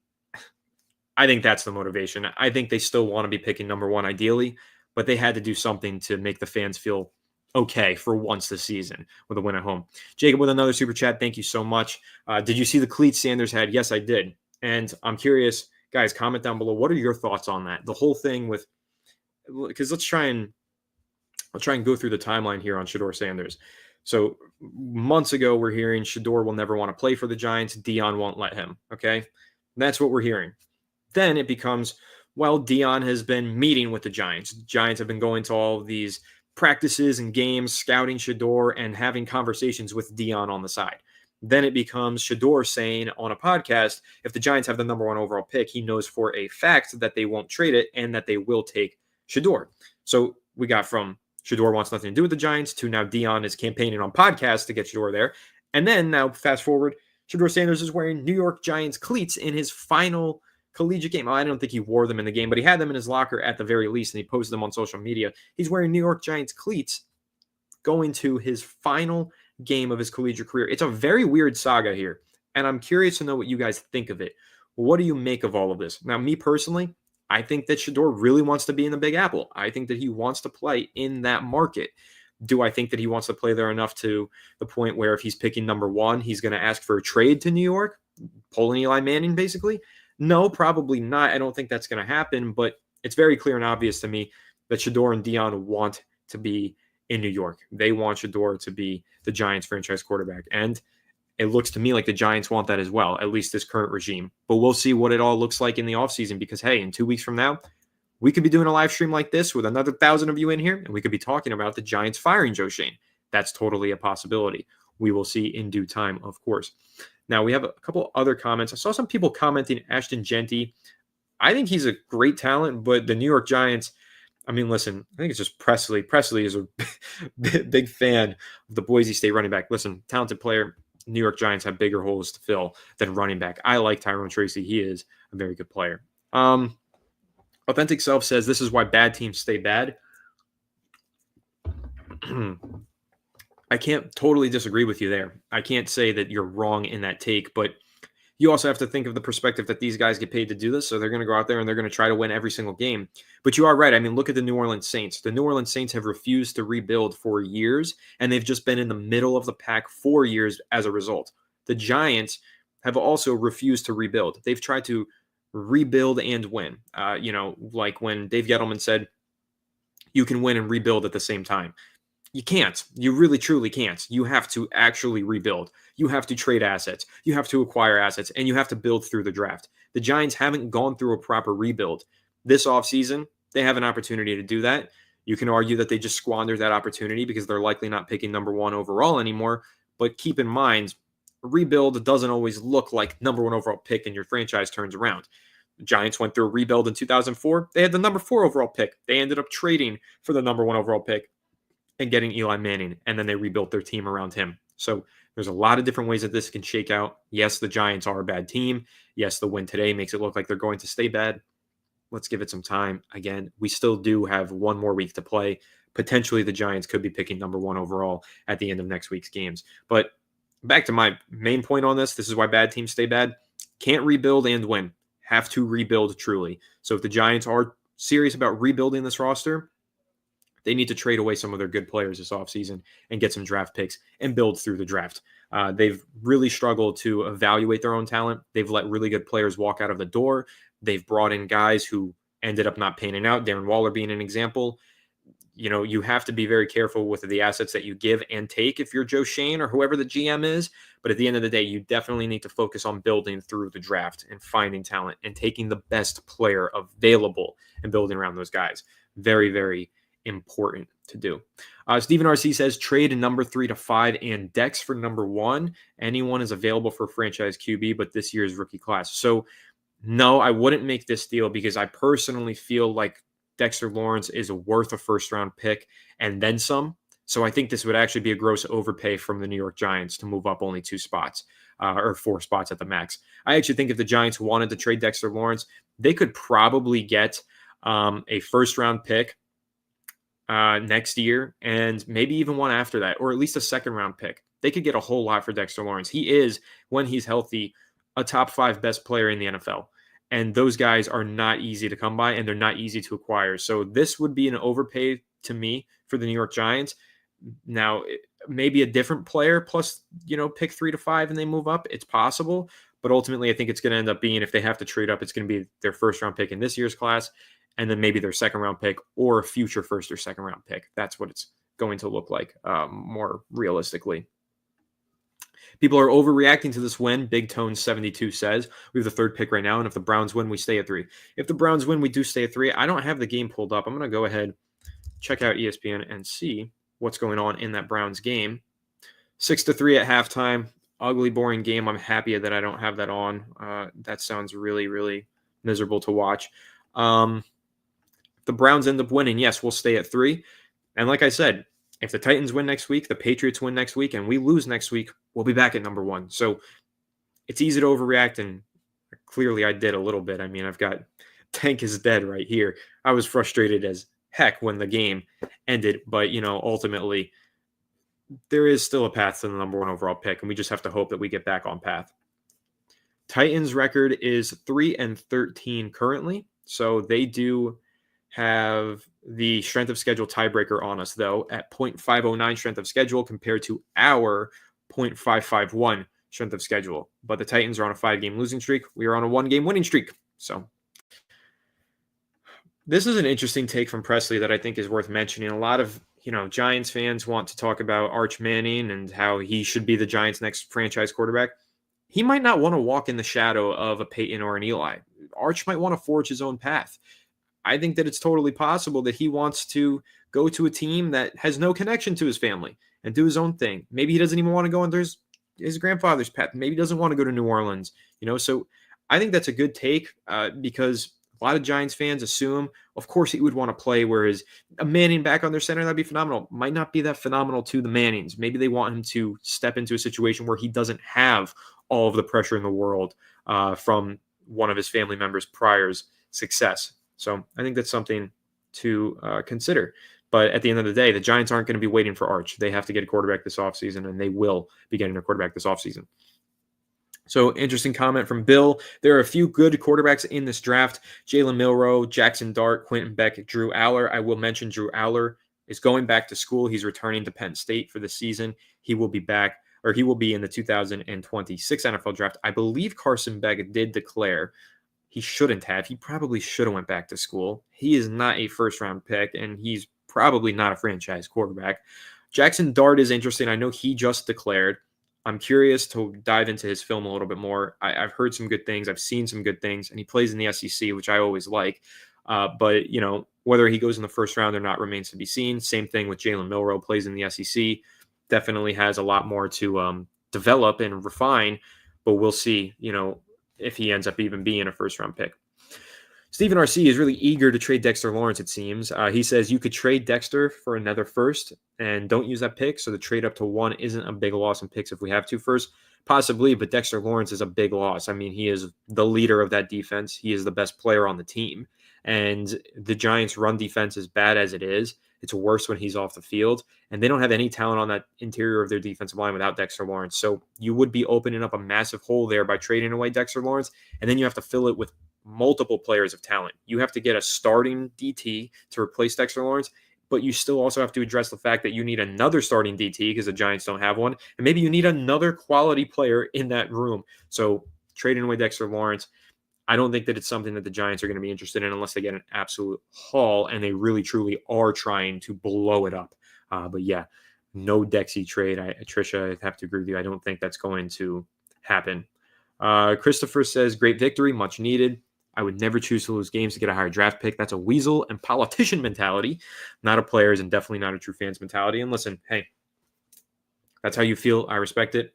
I think that's the motivation. I think they still want to be picking number one ideally, but they had to do something to make the fans feel okay for once this season with a win at home. Jacob with another super chat. Thank you so much. Did you see the cleats Sanders had? Yes, I did. And I'm curious, guys, comment down below. What are your thoughts on that? The whole thing with, because let's try and go through the timeline here on Shedeur Sanders. So months ago, we're hearing Shedeur will never want to play for the Giants. Dion won't let him. Okay. That's what we're hearing. Then it becomes, well, Dion has been meeting with the Giants. Giants have been going to all of these practices and games, scouting Shedeur and having conversations with Dion on the side. Then it becomes Shedeur saying on a podcast, if the Giants have the number one overall pick, he knows for a fact that they won't trade it and that they will take Shedeur. So we got from Shedeur wants nothing to do with the Giants to now Dion is campaigning on podcasts to get Shedeur there. And then now fast forward, Shedeur Sanders is wearing New York Giants cleats in his final collegiate game. I don't think he wore them in the game, but he had them in his locker at the very least, and he posted them on social media. He's wearing New York Giants cleats going to his final game of his collegiate career. It's a very weird saga here, and I'm curious to know what you guys think of it. What do you make of all of this? Now, me personally, I think that Shedeur really wants to be in the Big Apple. I think that he wants to play in that market. Do I think that he wants to play there enough to the point where if he's picking number one, he's going to ask for a trade to New York, pulling Eli Manning basically? No, probably not. I don't think that's going to happen, but it's very clear and obvious to me that Shedeur and Dion want to be in New York. They want Shedeur to be the Giants franchise quarterback. And it looks to me like the Giants want that as well, at least this current regime. But we'll see what it all looks like in the offseason because, hey, in 2 weeks from now, we could be doing a live stream like this with another 1,000 of you in here, and we could be talking about the Giants firing Joe Schoen. That's totally a possibility. We will see in due time, of course. Now, we have a couple other comments. I saw some people commenting Ashton Genty. I think he's a great talent, but the New York Giants, I mean, listen, I think it's just Presley. Presley is a big fan of the Boise State running back. Listen, talented player. New York Giants have bigger holes to fill than running back. I like Tyrone Tracy. He is a very good player. Authentic Self says, this is why bad teams stay bad. I can't totally disagree with you there. I can't say that you're wrong in that take, but you also have to think of the perspective that these guys get paid to do this, so they're going to go out there and they're going to try to win every single game. But you are right. I mean, look at the New Orleans Saints. The New Orleans Saints have refused to rebuild for years, and they've just been in the middle of the pack for years as a result. The Giants have also refused to rebuild. They've tried to rebuild and win. Like when Dave Gettleman said, you can win and rebuild at the same time. You can't. You really, truly can't. You have to actually rebuild. You have to trade assets. You have to acquire assets, and you have to build through the draft. The Giants haven't gone through a proper rebuild. This offseason, they have an opportunity to do that. You can argue that they just squandered that opportunity because they're likely not picking number one overall anymore. But keep in mind, a rebuild doesn't always look like number one overall pick and your franchise turns around. The Giants went through a rebuild in 2004. They had the number 4 overall pick. They ended up trading for the number 1 overall pick and getting Eli Manning, and then they rebuilt their team around him. So there's a lot of different ways that this can shake out. Yes, the Giants are a bad team. Yes, the win today makes it look like they're going to stay bad. Let's give it some time. Again, we still do have one more week to play. Potentially the Giants could be picking number 1 overall at the end of next week's games. But back to my main point on this is why bad teams stay bad. Can't rebuild and win. Have to rebuild truly. So if the Giants are serious about rebuilding this roster, they need to trade away some of their good players this offseason and get some draft picks and build through the draft. They've really struggled to evaluate their own talent. They've let really good players walk out of the door. They've brought in guys who ended up not panning out. Darren Waller being an example. You have to be very careful with the assets that you give and take if you're Joe Shane or whoever the GM is. But at the end of the day, you definitely need to focus on building through the draft and finding talent and taking the best player available and building around those guys. Very, very important to do. Stephen RC says trade number 3 to 5 and Dex for number 1. Anyone is available for franchise QB, but this year's rookie class. So no, I wouldn't make this deal because I personally feel like Dexter Lawrence is worth a first-round pick and then some. So I think this would actually be a gross overpay from the New York Giants to move up only 2 spots or 4 spots at the max. I actually think if the Giants wanted to trade Dexter Lawrence, they could probably get a first-round pick next year and maybe even one after that, or at least a second-round pick. They could get a whole lot for Dexter Lawrence. He is, when he's healthy, a top 5 best player in the NFL. And those guys are not easy to come by and they're not easy to acquire. So this would be an overpay to me for the New York Giants. Now, maybe a different player plus, pick 3 to 5 and they move up. It's possible. But ultimately, I think it's going to end up being, if they have to trade up, it's going to be their first round pick in this year's class and then maybe their second round pick or a future first or second round pick. That's what it's going to look like more realistically. People are overreacting to this win. Big Tone 72 says we have the 3rd pick right now, and if the Browns win, we stay at 3. If the Browns win, we do stay at 3. I don't have the game pulled up. I'm going to go ahead, check out ESPN, and see what's going on in that Browns game. 6-3 at halftime. Ugly, boring game. I'm happy that I don't have that on. That sounds really, really miserable to watch. The Browns end up winning. Yes, we'll stay at 3. And like I said, if the Titans win next week, the Patriots win next week, and we lose next week, we'll be back at number 1. So it's easy to overreact, and clearly I did a little bit. I mean, I've got Tank is dead right here. I was frustrated as heck when the game ended, but, ultimately there is still a path to the number 1 overall pick, and we just have to hope that we get back on path. Titans record is 3-13 currently, so they do have the strength of schedule tiebreaker on us, though, at 0.509 strength of schedule compared to our 0.551 strength of schedule. But the Titans are on a 5-game losing streak. We are on a 1-game winning streak. So this is an interesting take from Presley that I think is worth mentioning. A lot of, Giants fans want to talk about Arch Manning and how he should be the Giants' next franchise quarterback. He might not want to walk in the shadow of a Peyton or an Eli. Arch might want to forge his own path. I think that it's totally possible that he wants to go to a team that has no connection to his family and do his own thing. Maybe he doesn't even want to go under his grandfather's path. Maybe he doesn't want to go to New Orleans. So I think that's a good take because a lot of Giants fans assume, of course, he would want to play where is a Manning back on their center. That'd be phenomenal. Might not be that phenomenal to the Mannings. Maybe they want him to step into a situation where he doesn't have all of the pressure in the world from one of his family members' prior success. So I think that's something to consider. But at the end of the day, the Giants aren't going to be waiting for Arch. They have to get a quarterback this offseason, and they will be getting a quarterback this offseason. So interesting comment from Bill. There are a few good quarterbacks in this draft. Jalen Milroe, Jackson Dart, Quentin Beck, Drew Aller. I will mention Drew Aller is going back to school. He's returning to Penn State for the season. He will be back, or he will be in the 2026 NFL draft. I believe Carson Beck did declare. He shouldn't have. He probably should have went back to school. He is not a first-round pick, and he's probably not a franchise quarterback. Jackson Dart is interesting. I know he just declared. I'm curious to dive into his film a little bit more. I've heard some good things. I've seen some good things, and he plays in the SEC, which I always like. But, whether he goes in the first round or not remains to be seen. Same thing with Jalen Milroe, plays in the SEC. Definitely has a lot more to develop and refine, but we'll see, if he ends up even being a first-round pick. Stephen RC is really eager to trade Dexter Lawrence, it seems. He says you could trade Dexter for another first and don't use that pick, so the trade up to 1 isn't a big loss in picks if we have 2 first. Possibly, but Dexter Lawrence is a big loss. I mean, he is the leader of that defense. He is the best player on the team. And the Giants' run defense, as bad as it is, it's worse when he's off the field. And they don't have any talent on that interior of their defensive line without Dexter Lawrence. So you would be opening up a massive hole there by trading away Dexter Lawrence. And then you have to fill it with multiple players of talent. You have to get a starting DT to replace Dexter Lawrence, but you still also have to address the fact that you need another starting DT because the Giants don't have one. And maybe you need another quality player in that room. So trading away Dexter Lawrence, I don't think that it's something that the Giants are going to be interested in unless they get an absolute haul and they really truly are trying to blow it up. But yeah, no Dexy trade. Trisha, I have to agree with you. I don't think that's going to happen. Christopher says, great victory, much needed. I would never choose to lose games to get a higher draft pick. That's a weasel and politician mentality, not a player's and definitely not a true fan's mentality. And listen, hey, that's how you feel. I respect it.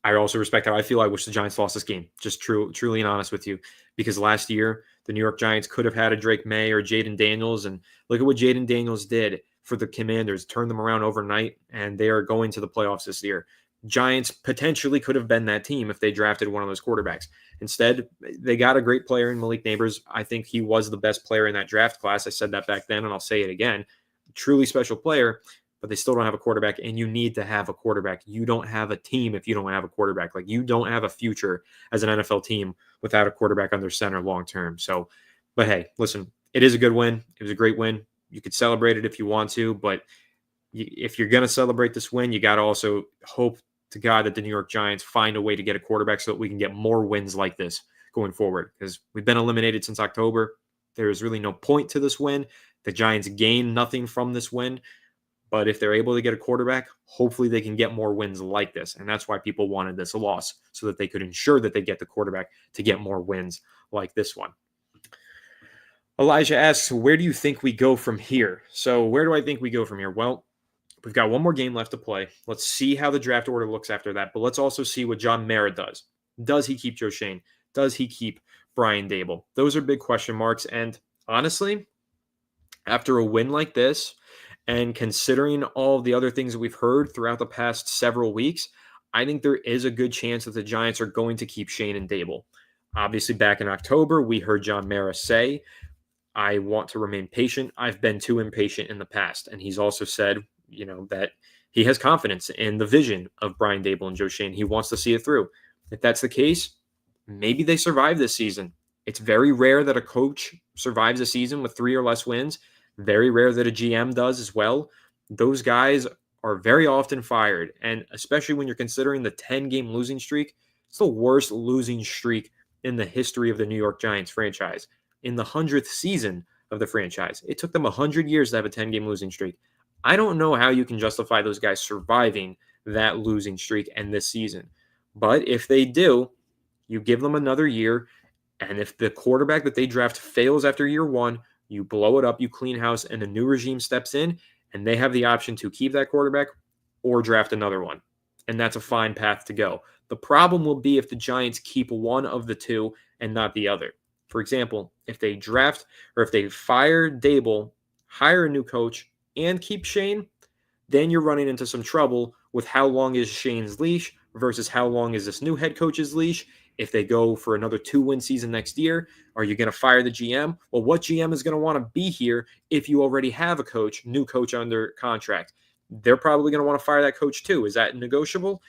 I also respect how I feel. I wish the Giants lost this game. Just truly and honest with you, because last year the New York Giants could have had a Drake May or Jaden Daniels, and look at what Jaden Daniels did for the Commanders. Turned them around overnight, and they are going to the playoffs this year. Giants potentially could have been that team if they drafted one of those quarterbacks. Instead, they got a great player in Malik Neighbors. I think he was the best player in that draft class. I said that back then, and I'll say it again. Truly special player, but they still don't have a quarterback, and you need to have a quarterback. You don't have a team if you don't have a quarterback. Like, you don't have a future as an NFL team without a quarterback under center long term. So, but hey, listen, it is a good win. It was a great win. You could celebrate it if you want to, but if you're going to celebrate this win, you got to also hope to God that the New York Giants find a way to get a quarterback so that we can get more wins like this going forward, because we've been eliminated since October. There is really no point to this win. The Giants gain nothing from this win. But if they're able to get a quarterback, hopefully they can get more wins like this. And that's why people wanted this loss, so that they could ensure that they get the quarterback to get more wins like this one. Elijah asks, where do you think we go from here? So where do I think we go from here? Well, we've got one more game left to play. Let's see how the draft order looks after that. But let's also see what John Mara does. Does he keep Joe Schoen? Does he keep Brian Daboll? Those are big question marks. And honestly, after a win like this, and considering all the other things that we've heard throughout the past several weeks, I think there is a good chance that the Giants are going to keep Schoen and Daboll. Obviously, back in October, we heard John Mara say, I want to remain patient. I've been too impatient in the past. And he's also said, that he has confidence in the vision of Brian Daboll and Joe Schoen. He wants to see it through. If that's the case, maybe they survive this season. It's very rare that a coach survives a season with 3 or less wins. Very rare that a GM does as well. Those guys are very often fired. And especially when you're considering the 10-game losing streak, it's the worst losing streak in the history of the New York Giants franchise. In the 100th season of the franchise, it took them 100 years to have a 10-game losing streak. I don't know how you can justify those guys surviving that losing streak and this season. But if they do, you give them another year. And if the quarterback that they draft fails after year 1, you blow it up, you clean house, and a new regime steps in, and they have the option to keep that quarterback or draft another one. And that's a fine path to go. The problem will be if the Giants keep one of the two and not the other. For example, if they draft or if they fire Daboll, hire a new coach, and keep Schoen, then you're running into some trouble with how long is Schoen's leash versus how long is this new head coach's leash. If they go for another 2-win season next year, are you going to fire the GM? Well, what GM is going to want to be here if you already have a new coach under contract? They're probably going to want to fire that coach too. Is that negotiable?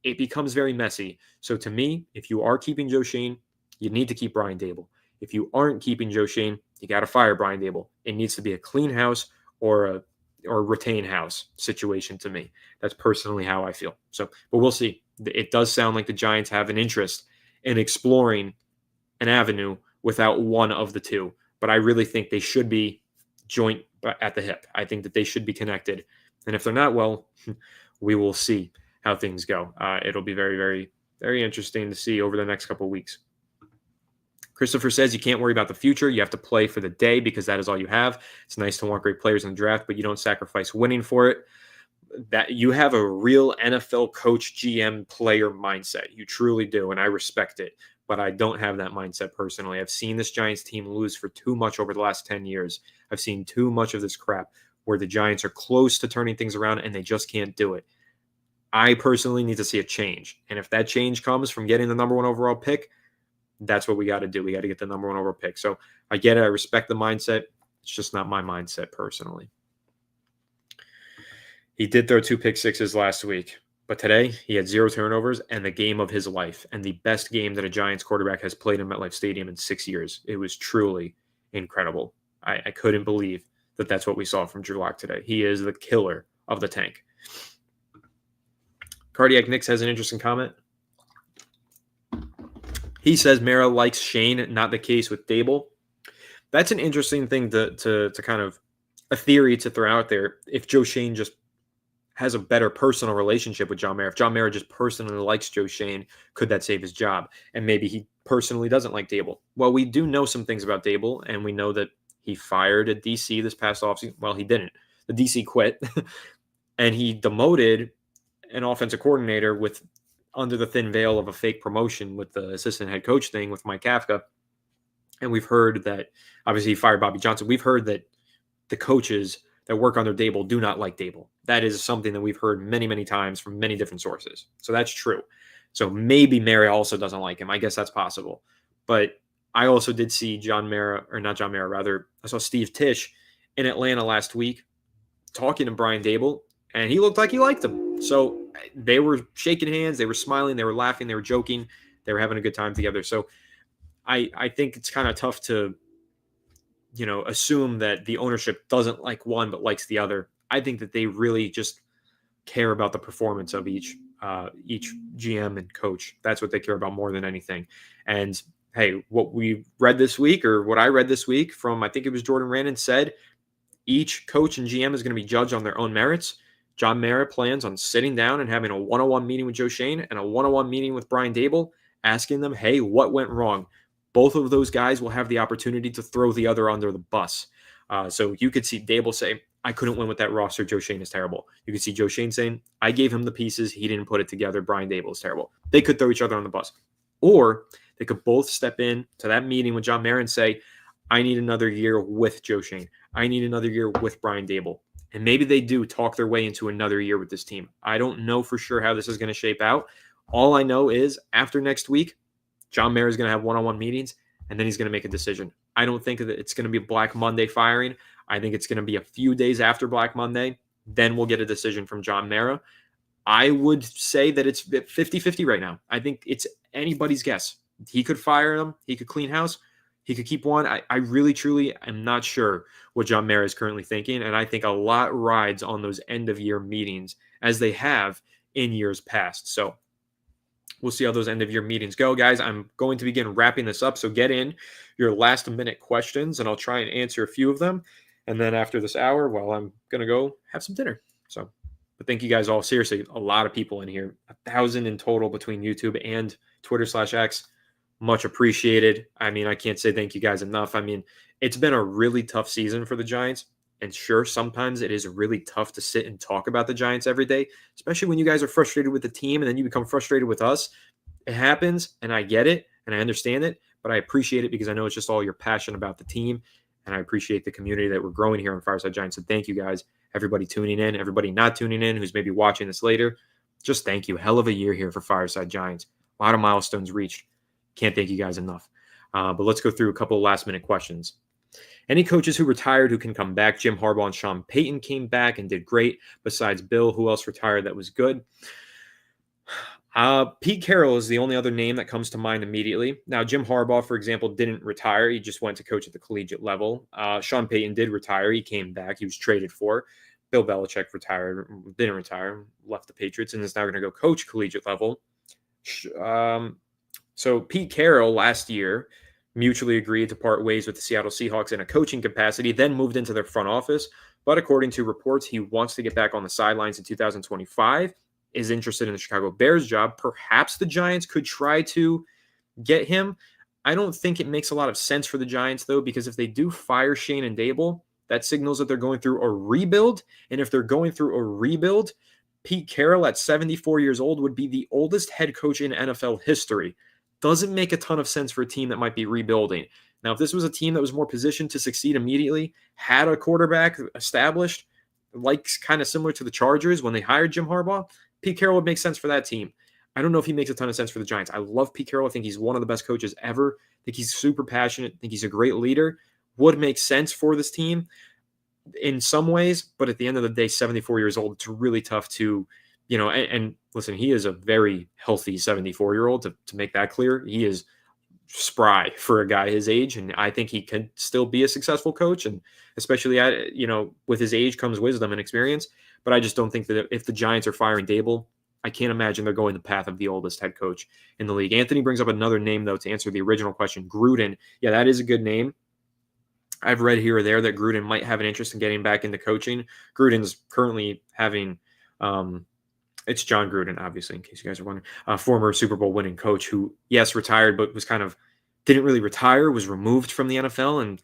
It becomes very messy. So to me, if you are keeping Joe Schoen, you need to keep Brian Daboll. If you aren't keeping Joe Schoen, you got to fire Brian Daboll. It needs to be a clean house or a retain house situation to me. That's personally how I feel. So, but we'll see. It does sound like the Giants have an interest in exploring an avenue without one of the two. But I really think they should be joint at the hip. I think that they should be connected. And if they're not, well, we will see how things go. It'll be very, very, very interesting to see over the next couple of weeks. Christopher says you can't worry about the future. You have to play for the day because that is all you have. It's nice to want great players in the draft, but you don't sacrifice winning for it. That you have a real NFL coach, GM, player mindset. You truly do, and I respect it. But I don't have that mindset personally. I've seen this Giants team lose for too much over the last 10 years. I've seen too much of this crap where the Giants are close to turning things around and they just can't do it. I personally need to see a change. And if that change comes from getting the number 1 overall pick, that's what we got to do. We got to get the number 1 overall pick. So I get it. I respect the mindset. It's just not my mindset personally. He did throw 2 pick sixes last week, but today he had 0 turnovers and the game of his life and the best game that a Giants quarterback has played in MetLife Stadium in 6 years. It was truly incredible. I couldn't believe that that's what we saw from Drew Lock today. He is the killer of the tank. Cardiac Nix has an interesting comment. He says Mara likes Shane, not the case with Dable. That's an interesting thing to kind of a theory to throw out there. If Joe Shane just has a better personal relationship with John Mara, if John Mara just personally likes Joe Shane, could that save his job? And maybe he personally doesn't like Dable. Well, we do know some things about Dable, and we know that he fired a DC this past offseason. Well, he didn't. The DC quit, and he demoted an offensive coordinator with under the thin veil of a fake promotion with the assistant head coach thing with Mike Kafka. And we've heard that obviously he fired Bobby Johnson. We've heard that the coaches that work under Dable do not like Dable. That is something that we've heard many, many times from many different sources. So that's true. So maybe Mara also doesn't like him. I guess that's possible. But I also did see John Mara, or not John Mara, rather, I saw Steve Tisch in Atlanta last week talking to Brian Dable, and he looked like he liked him. So they were shaking hands, they were smiling, they were laughing, they were joking, they were having a good time together. So I think it's kind of tough to, assume that the ownership doesn't like one but likes the other. I think that they really just care about the performance of each GM and coach. That's what they care about more than anything. And hey, what we read this week, or what I read this week from, I think it was Jordan Randon, said each coach and GM is going to be judged on their own merits. John Mara plans on sitting down and having a one-on-one meeting with Joe Shane and a one-on-one meeting with Brian Dable, asking them, hey, what went wrong? Both of those guys will have the opportunity to throw the other under the bus. So you could see Dable say, I couldn't win with that roster. Joe Shane is terrible. You could see Joe Shane saying, I gave him the pieces. He didn't put it together. Brian Dable is terrible. They could throw each other on the bus. Or they could both step in to that meeting with John Mara and say, I need another year with Joe Shane. I need another year with Brian Dable. And maybe they do talk their way into another year with this team. I don't know for sure how this is going to shape out. All I know is after next week, John Mara is going to have one-on-one meetings, and then he's going to make a decision. I don't think that it's going to be Black Monday firing. I think it's going to be a few days after Black Monday. Then we'll get a decision from John Mara. I would say that it's 50-50 right now. I think it's anybody's guess. He could fire him. He could clean house. He could keep one. I really, truly am not sure what John Mara is currently thinking, and I think a lot rides on those end-of-year meetings as they have in years past. So we'll see how those end-of-year meetings go, guys. I'm going to begin wrapping this up, so get in your last-minute questions, and I'll try and answer a few of them. And then after this hour, well, I'm going to go have some dinner. So, but thank you guys all. Seriously, a lot of people in here, 1,000 in total between YouTube and Twitter/X. Much appreciated. I mean, I can't say thank you guys enough. I mean, it's been a really tough season for the Giants. And sure, sometimes it is really tough to sit and talk about the Giants every day, especially when you guys are frustrated with the team and then you become frustrated with us. It happens, and I get it, and I understand it, but I appreciate it because I know it's just all your passion about the team, and I appreciate the community that we're growing here on Fireside Giants. So thank you guys, everybody tuning in, everybody not tuning in, who's maybe watching this later. Just thank you. Hell of a year here for Fireside Giants. A lot of milestones reached. Can't thank you guys enough. But let's go through a couple of last-minute questions. Any coaches who retired who can come back? Jim Harbaugh and Sean Payton came back and did great. Besides Bill, who else retired that was good? Pete Carroll is the only other name that comes to mind immediately. Now, Jim Harbaugh, for example, didn't retire. He just went to coach at the collegiate level. Sean Payton did retire. He came back. He was traded for. Bill Belichick retired, didn't retire, left the Patriots, and is now going to go coach collegiate level. So Pete Carroll last year mutually agreed to part ways with the Seattle Seahawks in a coaching capacity, then moved into their front office. But according to reports, he wants to get back on the sidelines in 2025, is interested in the Chicago Bears job. Perhaps the Giants could try to get him. I don't think it makes a lot of sense for the Giants, though, because if they do fire Shane and Dable, that signals that they're going through a rebuild. And if they're going through a rebuild, Pete Carroll at 74 years old would be the oldest head coach in NFL history. Doesn't make a ton of sense for a team that might be rebuilding. Now, if this was a team that was more positioned to succeed immediately, had a quarterback established, like kind of similar to the Chargers when they hired Jim Harbaugh, Pete Carroll would make sense for that team. I don't know if he makes a ton of sense for the Giants. I love Pete Carroll. I think he's one of the best coaches ever. I think he's super passionate. I think he's a great leader. Would make sense for this team in some ways, but at the end of the day, 74 years old, it's really tough to, and listen, he is a very healthy 74-year-old, to make that clear. He is spry for a guy his age, and I think he can still be a successful coach, and especially with his age comes wisdom and experience. But I just don't think that if the Giants are firing Dable, I can't imagine they're going the path of the oldest head coach in the league. Anthony brings up another name, though, to answer the original question. Gruden. Yeah, that is a good name. I've read here or there that Gruden might have an interest in getting back into coaching. Gruden's currently having, it's John Gruden, obviously, in case you guys are wondering, a former Super Bowl winning coach who, yes, retired, but was kind of, didn't really retire, was removed from the NFL, and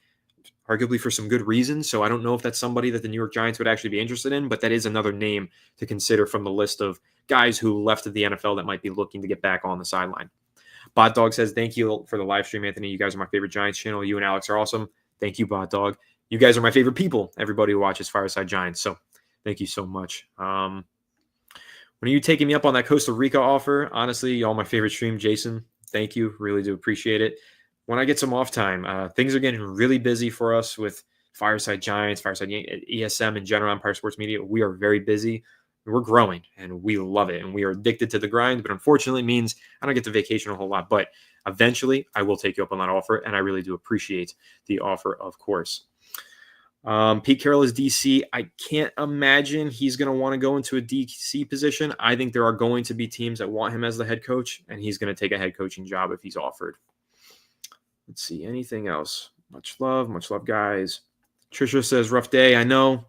arguably for some good reasons. So I don't know if that's somebody that the New York Giants would actually be interested in, but that is another name to consider from the list of guys who left the NFL that might be looking to get back on the sideline. Bot Dog says, thank you for the live stream, Anthony. You guys are my favorite Giants channel. You and Alex are awesome. Thank you, Bot Dog. You guys are my favorite people, everybody who watches Fireside Giants. So thank you so much. When are you taking me up on that Costa Rica offer? Honestly, y'all my favorite stream. Jason, thank you. Really do appreciate it. When I get some off time, things are getting really busy for us with Fireside Giants, Fireside ESM in general, Empire Sports Media. We are very busy. We're growing, and we love it, and we are addicted to the grind, but unfortunately it means I don't get to vacation a whole lot. But eventually, I will take you up on that offer, and I really do appreciate the offer, of course. Pete Carroll is DC. I can't imagine he's going to want to go into a DC position. I think there are going to be teams that want him as the head coach, and he's going to take a head coaching job if he's offered. Let's see. Anything else? Much love, guys. Trisha says, rough day. I know,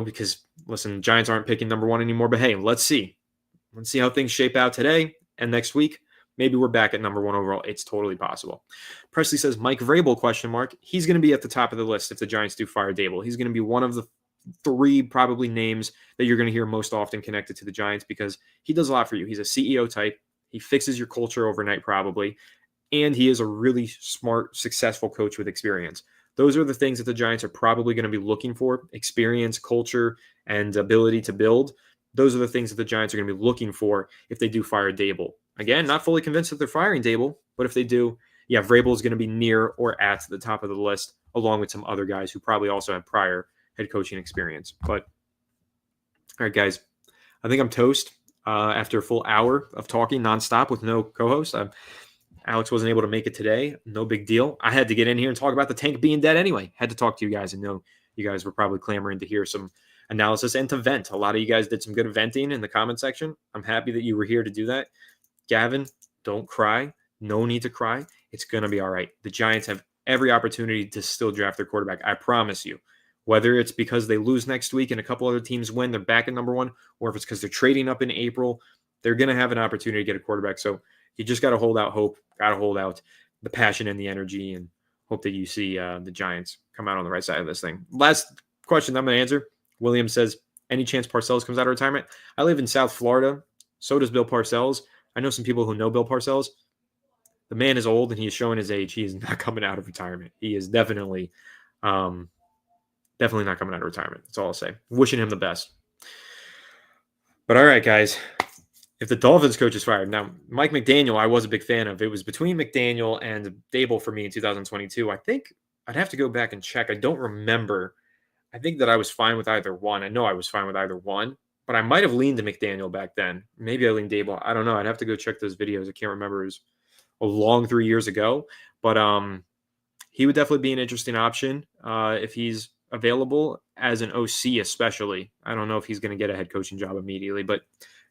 because, listen, Giants aren't picking number one anymore, but hey, let's see. Let's see how things shape out today and next week. Maybe we're back at number one overall. It's totally possible. Presley says, Mike Vrabel, ? He's going to be at the top of the list if the Giants do fire Dable. He's going to be one of the three probably names that you're going to hear most often connected to the Giants because he does a lot for you. He's a CEO type. He fixes your culture overnight probably. And he is a really smart, successful coach with experience. Those are the things that the Giants are probably going to be looking for: experience, culture, and ability to build. Those are the things that the Giants are going to be looking for if they do fire Dable. Again, not fully convinced that they're firing Dable, but if they do, yeah, Vrabel is going to be near or at the top of the list, along with some other guys who probably also have prior head coaching experience. But, all right, guys, I think I'm toast after a full hour of talking nonstop with no co-host. Alex wasn't able to make it today. No big deal. I had to get in here and talk about the tank being dead anyway. Had to talk to you guys and know you guys were probably clamoring to hear some analysis and to vent. A lot of you guys did some good venting in the comment section. I'm happy that you were here to do that. Gavin, don't cry. No need to cry. It's going to be all right. The Giants have every opportunity to still draft their quarterback. I promise you. Whether it's because they lose next week and a couple other teams win, they're back at number one, or if it's because they're trading up in April, they're going to have an opportunity to get a quarterback. So you just got to hold out hope, got to hold out the passion and the energy, and hope that you see the Giants come out on the right side of this thing. Last question I'm going to answer. William says, any chance Parcells comes out of retirement? I live in South Florida. So does Bill Parcells. I know some people who know Bill Parcells. The man is old and he is showing his age. He is not coming out of retirement. He is definitely not coming out of retirement. That's all I'll say. Wishing him the best. But all right, guys. If the Dolphins coach is fired. Now, Mike McDaniel, I was a big fan of. It was between McDaniel and Dable for me in 2022. I think I'd have to go back and check. I don't remember. I think that I was fine with either one. I know I was fine with either one, but I might have leaned to McDaniel back then. Maybe I leaned Dable. I don't know. I'd have to go check those videos. I can't remember. It was a long 3 years ago, but he would definitely be an interesting option if he's available as an OC, especially. I don't know if he's going to get a head coaching job immediately, but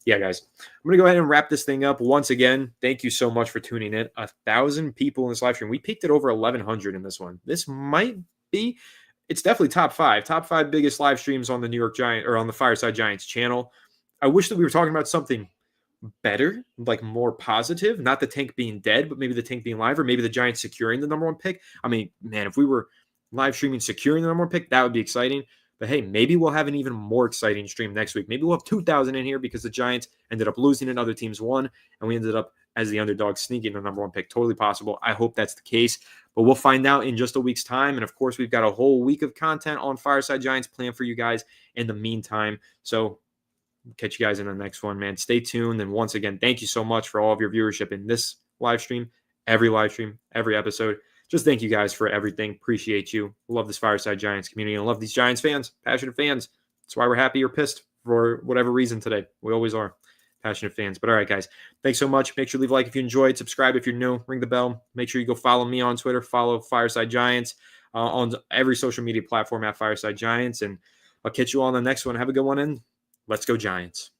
yeah, guys, I'm going to go ahead and wrap this thing up. Once again, thank you so much for tuning in. 1,000 people in this live stream. We peaked at over 1,100 in this one. This might be, it's definitely top five biggest live streams on the New York Giants or on the Fireside Giants channel. I wish that we were talking about something better, like more positive, not the tank being dead, but maybe the tank being live, or maybe the Giants securing the number one pick. I mean, man, if we were live streaming securing the number one pick, that would be exciting. But hey, maybe we'll have an even more exciting stream next week. Maybe we'll have 2,000 in here because the Giants ended up losing and other teams won, and we ended up as the underdog sneaking the number one pick. Totally possible. I hope that's the case, but we'll find out in just a week's time. And of course, we've got a whole week of content on Fireside Giants planned for you guys in the meantime. So catch you guys in the next one, man. Stay tuned. And once again, thank you so much for all of your viewership in this live stream, every episode. Just thank you guys for everything. Appreciate you. Love this Fireside Giants community. I love these Giants fans, passionate fans. That's why we're happy or pissed for whatever reason today. We always are passionate fans. But all right, guys, thanks so much. Make sure to leave a like if you enjoyed. Subscribe if you're new. Ring the bell. Make sure you go follow me on Twitter. Follow Fireside Giants on every social media platform at Fireside Giants. And I'll catch you all on the next one. Have a good one, and let's go Giants.